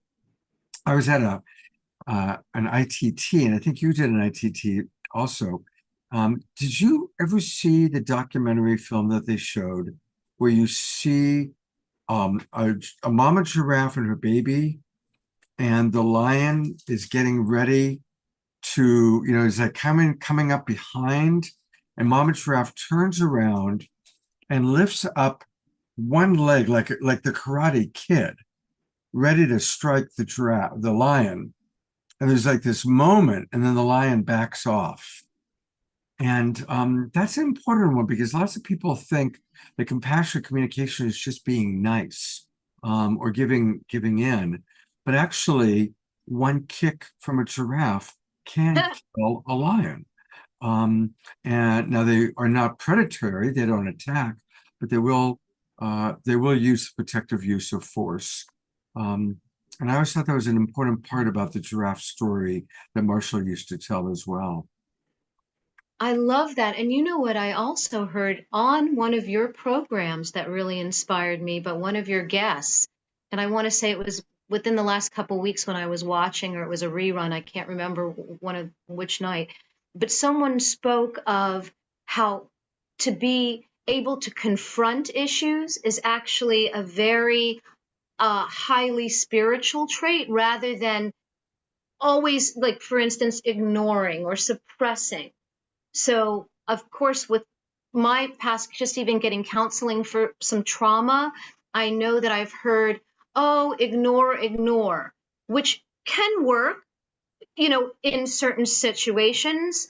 [SPEAKER 2] I was at an ITT, and I think you did an ITT also. Did you ever see the documentary film that they showed where you see a mama giraffe and her baby, and the lion is getting ready to, is like coming up behind, and mama giraffe turns around and lifts up one leg like the Karate Kid, ready to strike the lion. And there's like this moment, and then the lion backs off. And that's an important one, because lots of people think that compassionate communication is just being nice or giving in. But actually, one kick from a giraffe can kill a lion. And now they are not predatory; they don't attack, but they will use protective use of force. And I always thought that was an important part about the giraffe story that Marshall used to tell as well.
[SPEAKER 10] I love that. And you know what I also heard on one of your programs that really inspired me, but one of your guests, and I want to say it was within the last couple of weeks when I was watching, or it was a rerun, I can't remember which night, but someone spoke of how to be able to confront issues is actually a very highly spiritual trait, rather than always, like, for instance, ignoring or suppressing. So, of course, with my past, just even getting counseling for some trauma, I know that I've heard, ignore, which can work, in certain situations.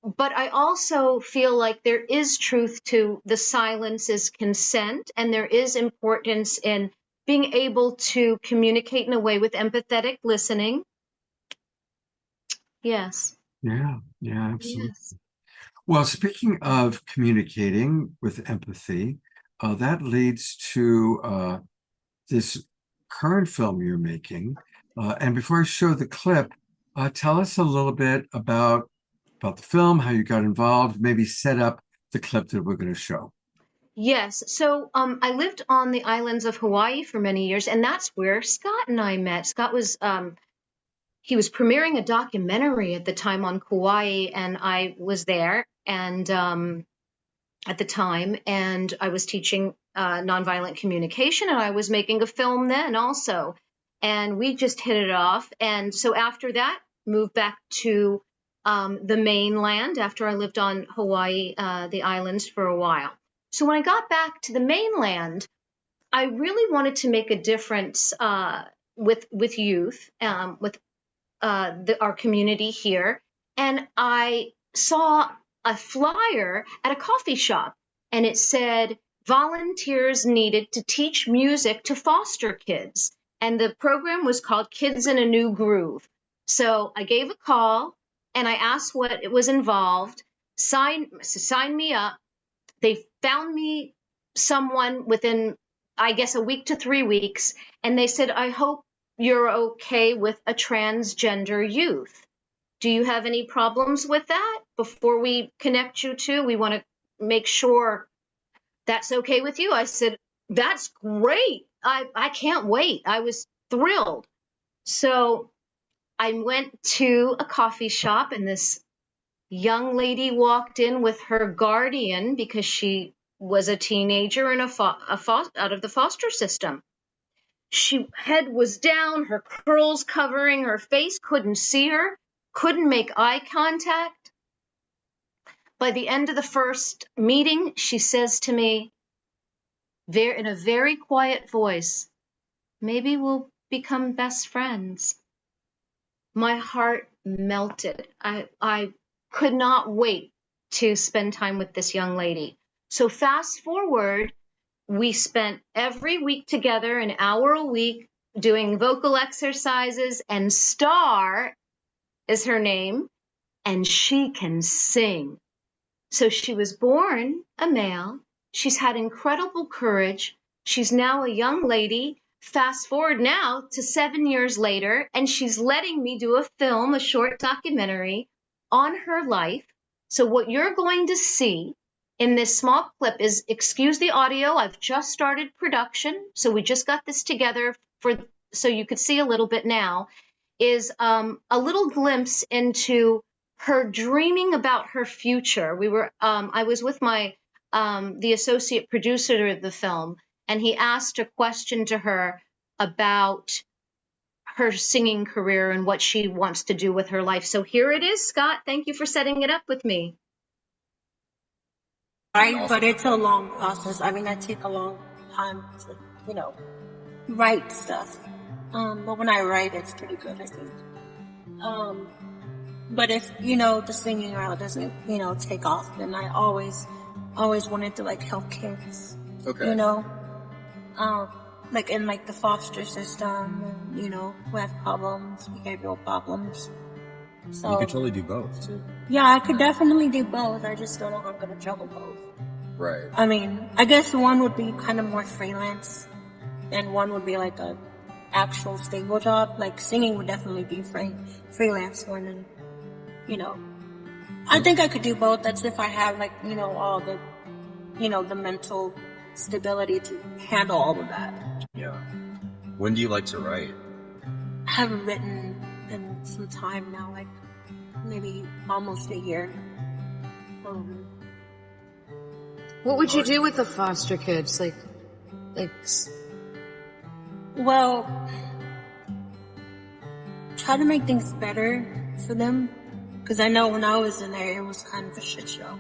[SPEAKER 10] But I also feel like there is truth to the silence is consent, and there is importance in being able to communicate in a way with empathetic listening. Yes.
[SPEAKER 2] Yeah, absolutely.
[SPEAKER 10] Yes.
[SPEAKER 2] Well, speaking of communicating with empathy, that leads to this current film you're making. And before I show the clip, tell us a little bit about the film, how you got involved, maybe set up the clip that we're going to show.
[SPEAKER 10] Yes. So I lived on the islands of Hawaii for many years, and that's where Scott and I met. Scott was he was premiering a documentary at the time on Kauai, and I was there and at the time, and I was teaching nonviolent communication, and I was making a film then also, and we just hit it off. And so after that, moved back to the mainland after I lived on Hawaii, the islands, for a while. So when I got back to the mainland, I really wanted to make a difference with youth, with our community here. And I saw a flyer at a coffee shop, and it said volunteers needed to teach music to foster kids. And the program was called Kids in a New Groove. So I gave a call and I asked what it was involved, sign me up. They found me someone within, I guess, a week to 3 weeks. And they said, I hope you're okay with a transgender youth. Do you have any problems with that? Before we connect you to, we want to make sure that's okay with you. I said, that's great. I can't wait. I was thrilled. So I went to a coffee shop, and this young lady walked in with her guardian because she was a teenager and out of the foster system. She head was down, her curls covering her face, couldn't see her, couldn't make eye contact. By the end of the first meeting, she says to me, in a very quiet voice, maybe we'll become best friends. My heart melted. I could not wait to spend time with this young lady. So fast forward, we spent every week together, an hour a week, doing vocal exercises, and Star is her name, and she can sing. So she was born a male. She's had incredible courage. She's now a young lady. Fast forward now to 7 years later, and she's letting me do a film, a short documentary on her life. So what you're going to see in this small clip is, excuse the audio, I've just started production, so we just got this together so you could see a little bit now, is a little glimpse into her dreaming about her future. I was with the associate producer of the film, and he asked a question to her about her singing career and what she wants to do with her life. So here it is, Scott. Thank you for setting it up with me.
[SPEAKER 11] Right, but it's a long process. I mean, I take a long time to, write stuff. But when I write, it's pretty good, I think. But if, the singing route doesn't, take off, then I always wanted to, help kids.
[SPEAKER 12] Okay.
[SPEAKER 11] In, the foster system, and, who have problems, behavioral problems. So
[SPEAKER 12] you could totally do both.
[SPEAKER 11] Yeah, I could definitely do both. I just don't know how I'm going to juggle both.
[SPEAKER 12] Right.
[SPEAKER 11] I mean, I guess one would be kind of more freelance, and one would be like a actual stable job. Like singing would definitely be freelance one, and I think I could do both. That's if I have all the, the mental stability to handle all of that.
[SPEAKER 12] Yeah. When do you like to write?
[SPEAKER 11] I haven't written in some time now, maybe almost a year.
[SPEAKER 13] What would you do with the foster kids?
[SPEAKER 11] Well, try to make things better for them. Because I know when I was in there, it was kind of a shit show.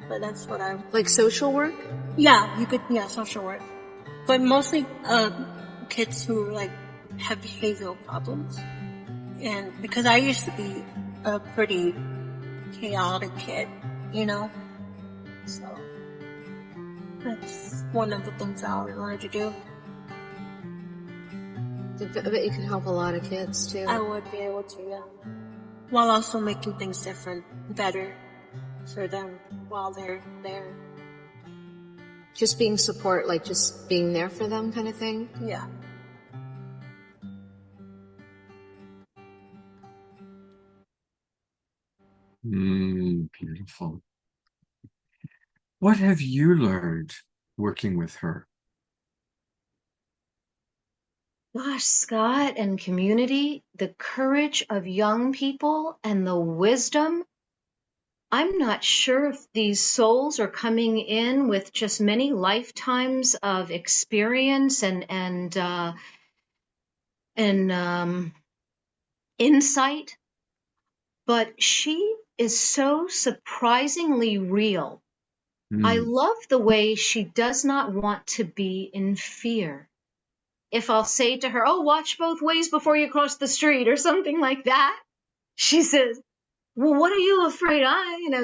[SPEAKER 11] But that's what I...
[SPEAKER 13] Like social work?
[SPEAKER 11] Yeah, social work. But mostly kids who, have behavioral problems. And because I used to be a pretty chaotic kid, So, that's one of the things I always wanted to do.
[SPEAKER 13] I bet you could help a lot of kids, too.
[SPEAKER 11] I would be able to, yeah. While also making things different, better for them while they're there.
[SPEAKER 13] Just being support, just being there for them kind of thing?
[SPEAKER 11] Yeah.
[SPEAKER 2] Beautiful. What have you learned working with her?
[SPEAKER 10] Gosh, Scott, and community, the courage of young people and the wisdom. I'm not sure if these souls are coming in with just many lifetimes of experience and insight, but she is so surprisingly real. I love the way she does not want to be in fear. If I'll say to her, oh, watch both ways before you cross the street or something like that, she says, well, what are you afraid?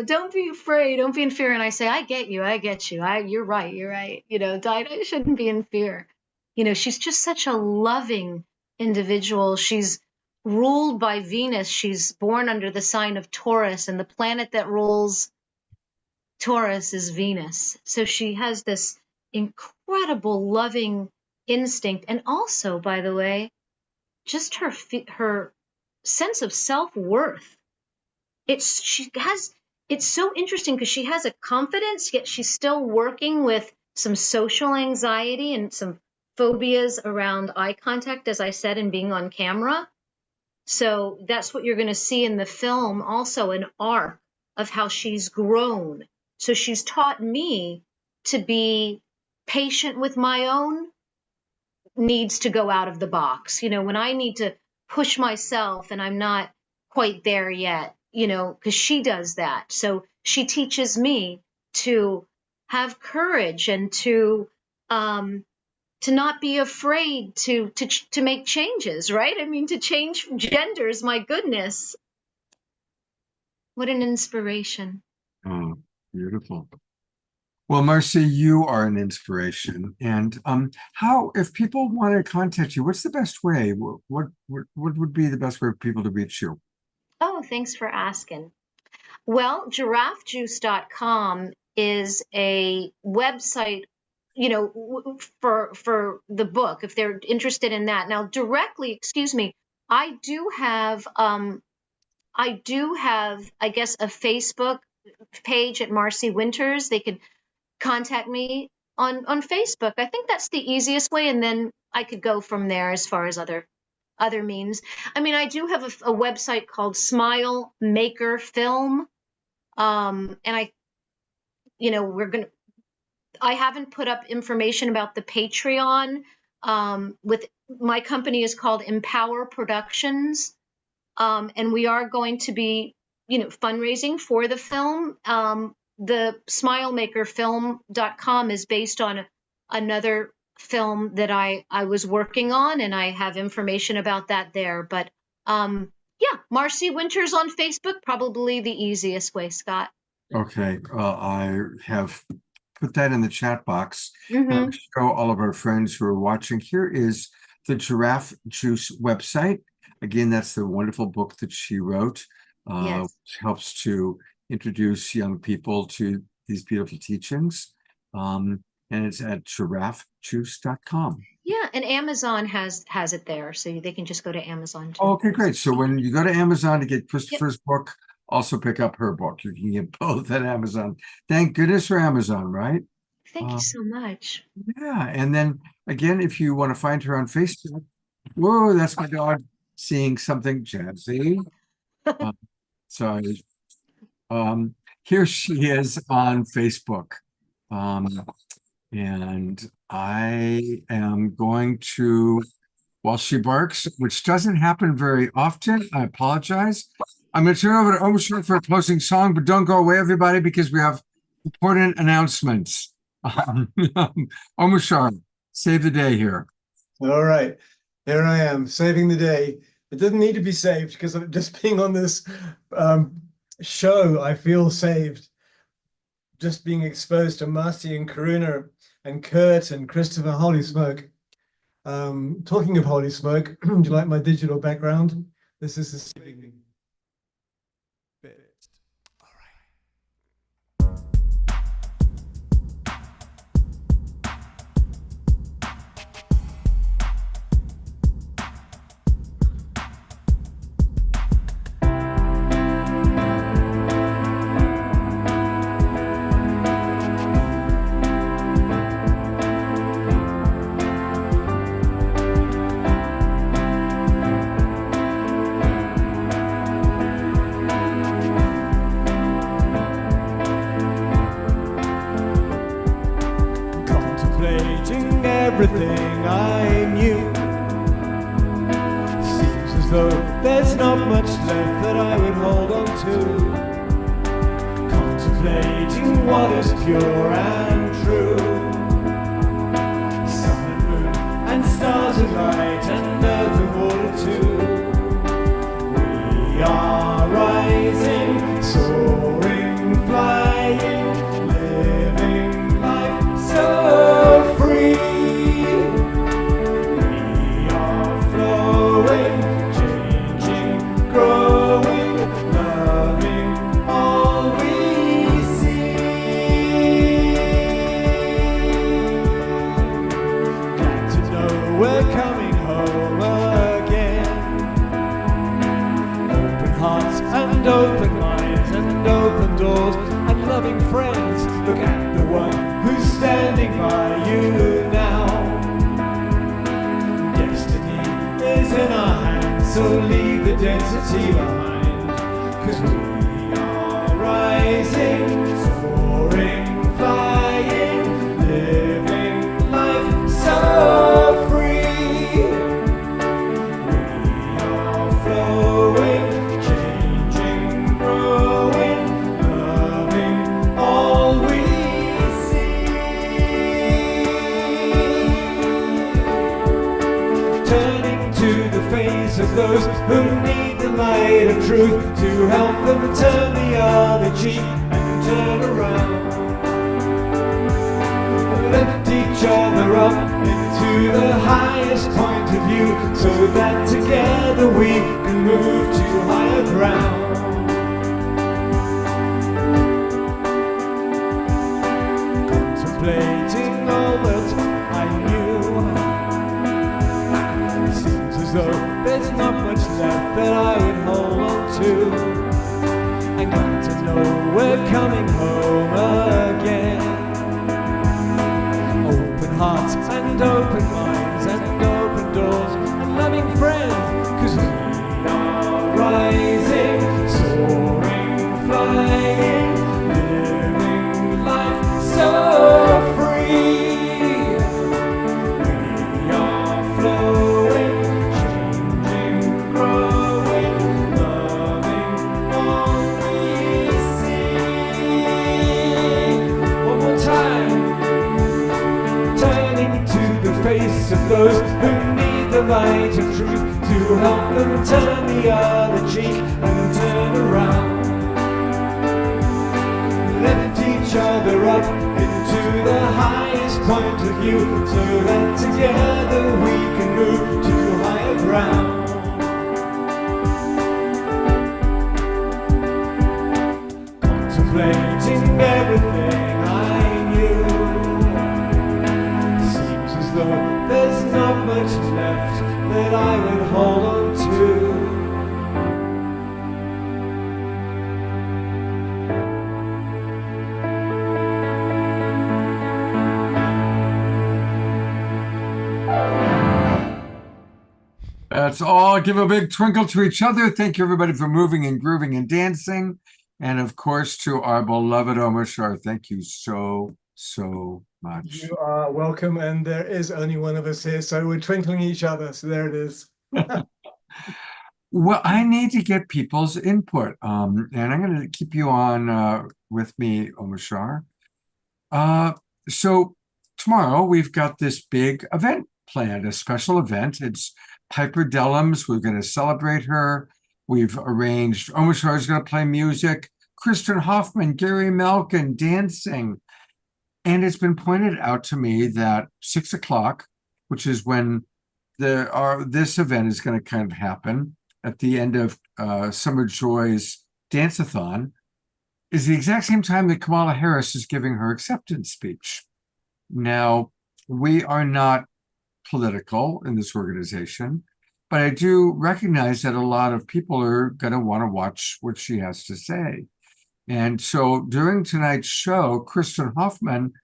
[SPEAKER 10] Don't be afraid. Don't be in fear. And I say, I get you. You're right. Dinah shouldn't be in fear. She's just such a loving individual. She's ruled by Venus. She's born under the sign of Taurus, and the planet that rules Taurus is Venus. So she has this incredible loving instinct. And also, by the way, just her sense of self-worth. It's so interesting because she has a confidence, yet she's still working with some social anxiety and some phobias around eye contact, as I said, and being on camera. So that's what you're going to see in the film, also an arc of how she's grown. So she's taught me to be patient with my own needs to go out of the box. You know, when I need to push myself and I'm not quite there yet, you know, because she does that. So she teaches me to have courage and to not be afraid to make changes, right? I mean, to change genders, my goodness. What an inspiration.
[SPEAKER 2] Oh, beautiful. Well, Marcy, you are an inspiration. And how, if people want to contact you, what's the best way? What would be the best way for people to reach you?
[SPEAKER 10] Oh, thanks for asking. Well, giraffejuice.com is a website, you know, for the book, if they're interested in that. Now, directly, excuse me, I do have, I guess, a Facebook page at Marcy Winters. They could contact me on Facebook. I think that's the easiest way, and then I could go from there as far as other means. I mean, I do have a website called Smile Maker Film, and I haven't put up information about the Patreon. With my company is called Empower Productions, and we are going to be, you know, fundraising for the film. The SmileMakerFilm.com is based on another film that I was working on, and I have information about that there. But yeah, Marcy Winters on Facebook, probably the easiest way, Scott.
[SPEAKER 2] Okay, I have put that in the chat box.
[SPEAKER 10] Mhm.
[SPEAKER 2] Show all of our friends who are watching. Here is the Giraffe Juice website. Again, that's the wonderful book that she wrote,
[SPEAKER 10] Yes.
[SPEAKER 2] which helps to introduce young people to these beautiful teachings. And it's at giraffejuice.com.
[SPEAKER 10] Yeah, and Amazon has it there, so they can just go to Amazon too.
[SPEAKER 2] Okay, great. So when you go to Amazon to get Christopher's book, also pick up her book. You can get both at Amazon. Thank goodness for Amazon, right?
[SPEAKER 10] Thank you so much.
[SPEAKER 2] Yeah, and then again, if you want to find her on Facebook, whoa, that's my dog seeing something jazzy. Sorry. Here she is on Facebook. And I am going to, while she barks, which doesn't happen very often, I apologize. I'm going to turn over to Omashar for a closing song, but don't go away, everybody, because we have important announcements. Omashar, save the day here.
[SPEAKER 3] All right, here I am saving the day. It didn't need to be saved because of just being on this show. I feel saved. Just being exposed to Marcy and Karuna and Kurt and Christopher. Holy smoke. Talking of holy smoke, do you like my digital background? This is the saving bit. All right. Contemplating everything I knew. Seems as though there's not much left that I would hold on to. Contemplating what is pure and true. Sun and moon and stars of light and earth of water too. We are rising, soaring, flying, living life so free. We are flowing, changing, growing, loving all we see. Glad to know we're coming home again. Open hearts and open minds and open doors and loving friends. Look at the one who's standing by you now. Destiny is in our hands, so leave the density behind. 'Cause we are rising, soaring, flying, living
[SPEAKER 4] face of those who need the light of truth to help them turn the other cheek and turn around. Lift each other up into the highest point of view so that together we can move to higher ground. Contemplating all that I knew, it seems as though there's not much left that I would hold on to. I'm glad to know we're coming home again. Open hearts and open minds and open doors and loving friends, 'cause we are rising, soaring, flying, living life so free. We are flowing, changing, growing, loving all we see. One more time. Turning to the face of those who need the light of truth to help them turn the other cheek and turn around. Lift each other up into the highest point of view so that together we can move to higher ground. Contemplating everything I knew, though there's not much left that I would hold on to.
[SPEAKER 2] That's all. Give a big twinkle to each other. Thank you, everybody, for moving and grooving and dancing. And of course, to our beloved Omar Shar, thank you so much.
[SPEAKER 3] You are welcome, and there is only one of us here, so we're twinkling each other. So there it is.
[SPEAKER 2] Well, I need to get people's input, and I'm going to keep you on with me, Omar Shar. So tomorrow we've got this big event planned, a special event. It's Piper Dellums. We're going to celebrate her. We've arranged, Omar Shar is going to play music, Kristen Hoffman, Gary Malkin dancing. And it's been pointed out to me that 6 o'clock, which is when this event is going to kind of happen at the end of Summer Joy's Dance-a-thon, is the exact same time that Kamala Harris is giving her acceptance speech. Now, we are not political in this organization, but I do recognize that a lot of people are going to want to watch what she has to say. And so during tonight's show, Kristen Hoffman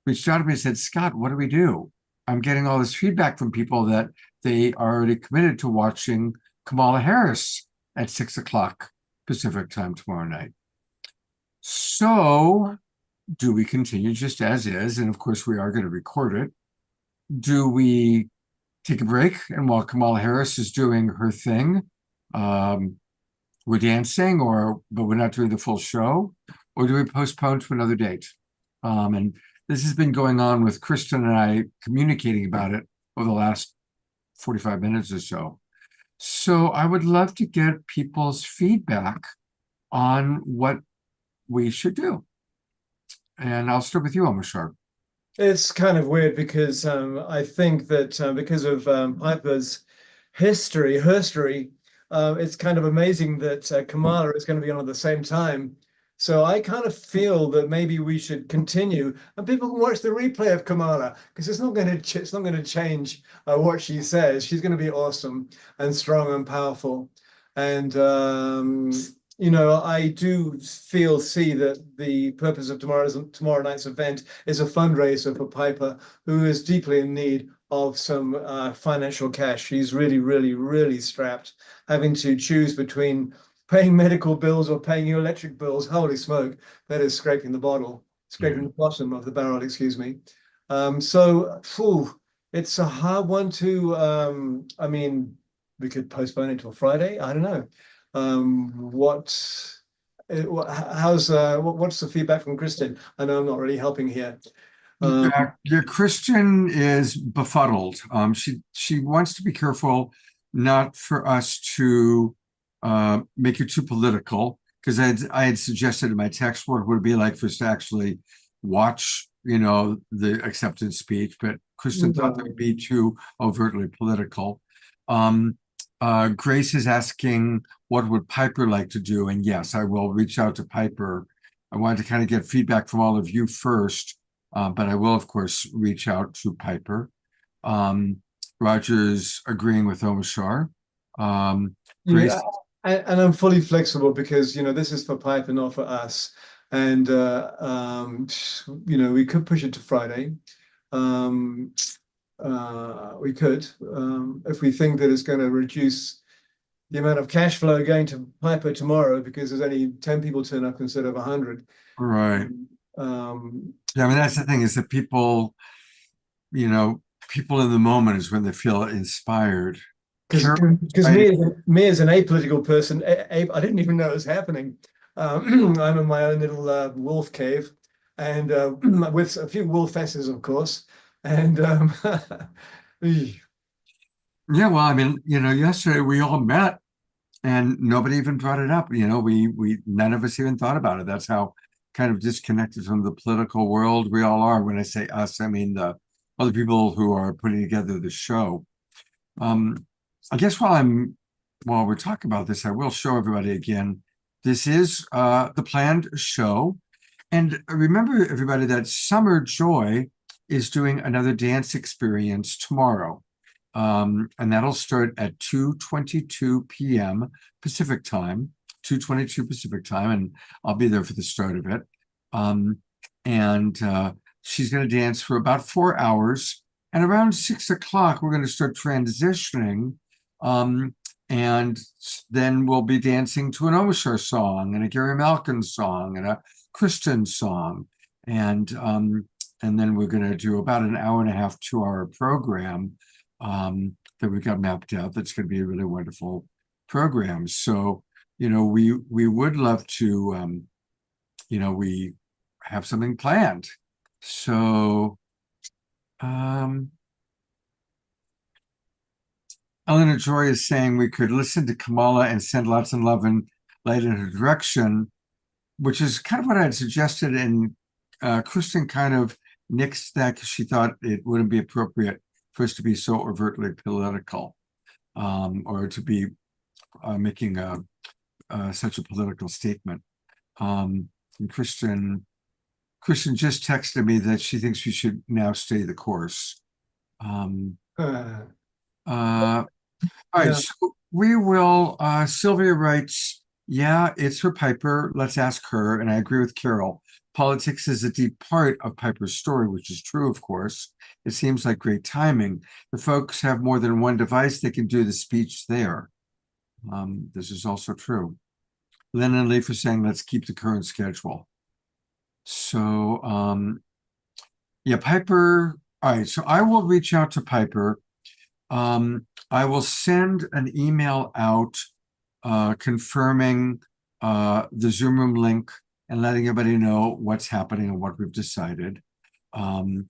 [SPEAKER 2] reached out to me and said, Scott, what do we do? I'm getting all this feedback from people that they are already committed to watching Kamala Harris at 6 o'clock Pacific time tomorrow night. So do we continue just as is? And of course, we are going to record it. Do we take a break? And while Kamala Harris is doing her thing, we're dancing, but we're not doing the full show? Or do we postpone to another date? And this has been going on with Kristen and I communicating about it over the last 45 minutes or so. So I would love to get people's feedback on what we should do. And I'll start with you, Omar Shar.
[SPEAKER 3] It's kind of weird because I think that because of Piper's history, it's kind of amazing that Kamala is going to be on at the same time. So I kind of feel that maybe we should continue, and people can watch the replay of Kamala, because it's not going to change what she says. She's going to be awesome and strong and powerful. And you know, I do see that the purpose of tomorrow night's event is a fundraiser for Piper, who is deeply in need of some financial cash. She's really strapped, having to choose between paying medical bills or paying your electric bills. Holy smoke, that is scraping the bottom of the barrel, excuse me. It's a hard one to, I mean, we could postpone it till Friday. I don't know. What's the feedback from Kristen? I know I'm not really helping here.
[SPEAKER 2] Your Kristen is befuddled. She wants to be careful not for us to make it too political, because I had suggested in my text what would it be like for us to actually watch, the acceptance speech, but Kristen thought that would be too overtly political. Grace is asking, what would Piper like to do? And yes, I will reach out to Piper. I wanted to kind of get feedback from all of you first, but I will, of course, reach out to Piper. Roger's agreeing with Omashar. Grace.
[SPEAKER 3] Yeah, and I'm fully flexible because, this is for Piper, not for us. And, we could push it to Friday. We could, if we think that it's going to reduce the amount of cash flow going to Piper tomorrow because there's only 10 people turn up instead of 100.
[SPEAKER 2] Right. Yeah, I mean, that's the thing is that people in the moment is when they feel inspired.
[SPEAKER 3] Because me as an apolitical person, I didn't even know it was happening. I'm in my own little wolf cave, and with a few wolf fesses, of course. And
[SPEAKER 2] yeah, well, I mean, yesterday we all met, and nobody even brought it up. We none of us even thought about it. That's how kind of disconnected from the political world we all are. When I say us, I mean the other people who are putting together the show. I guess while we're talking about this, I will show everybody again. This is the planned show. And remember, everybody, that Summer Joy is doing another dance experience tomorrow. And that'll start at 2:22 p.m. Pacific time, 2:22 Pacific time, and I'll be there for the start of it. She's going to dance for about 4 hours. And around 6 o'clock, we're going to start transitioning. And then we'll be dancing to an Omashar song and a Gary Malkin song and a Kristen song. And then we're going to do about an hour and a half, 2-hour program that we got mapped out. That's going to be a really wonderful program. So, we would love to, we have something planned. So, Eleanor Joy is saying we could listen to Kamala and send lots of love and light in her direction, which is kind of what I had suggested. And Kristen kind of nixed that because she thought it wouldn't be appropriate for us to be so overtly political, or to be making such a political statement. And Kristen just texted me that she thinks we should now stay the course. All right, so we will, Sylvia writes, yeah, it's for Piper. Let's ask her. And I agree with Carol. Politics is a deep part of Piper's story, which is true, of course. It seems like great timing. The folks have more than one device. They can do the speech there. This is also true. Lynn and Leaf are saying, let's keep the current schedule. So, yeah, Piper. All right, so I will reach out to Piper. I will send an email out confirming the Zoom room link and letting everybody know what's happening and what we've decided. Hopefully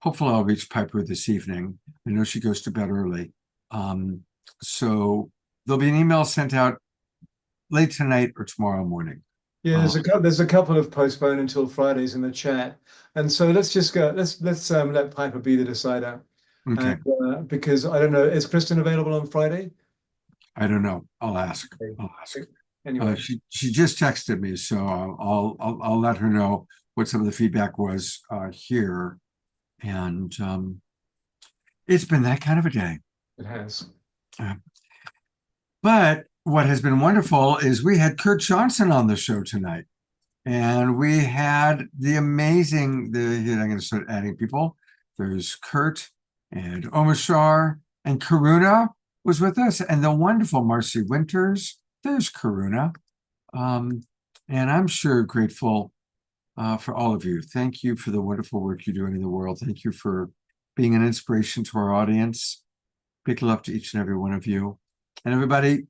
[SPEAKER 2] I'll reach Piper this evening. I know she goes to bed early. So there'll be an email sent out late tonight or tomorrow morning.
[SPEAKER 3] Yeah, there's a couple of postponed until Fridays in the chat, and so let's just go. Let's let Piper be the decider.
[SPEAKER 2] Okay.
[SPEAKER 3] And, because I don't know, is Kristen available on Friday?
[SPEAKER 2] I don't know. I'll ask.
[SPEAKER 3] Anyway,
[SPEAKER 2] she just texted me, so I'll let her know what some of the feedback was here, and it's been that kind of a day.
[SPEAKER 3] It has.
[SPEAKER 2] But what has been wonderful is we had Kurt Johnson on the show tonight, and we had the amazing, I'm going to start adding people. There's Kurt and Omashar, and Karuna was with us, and the wonderful Marcy Winters. There's Karuna. And I'm sure grateful for all of you. Thank you for the wonderful work you're doing in the world. Thank you for being an inspiration to our audience. Big love to each and every one of you. And everybody,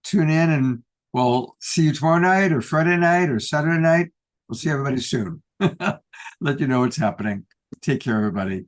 [SPEAKER 2] tune in, and we'll see you tomorrow night or Friday night or Saturday night. We'll see everybody soon. Let you know what's happening. Take care, everybody.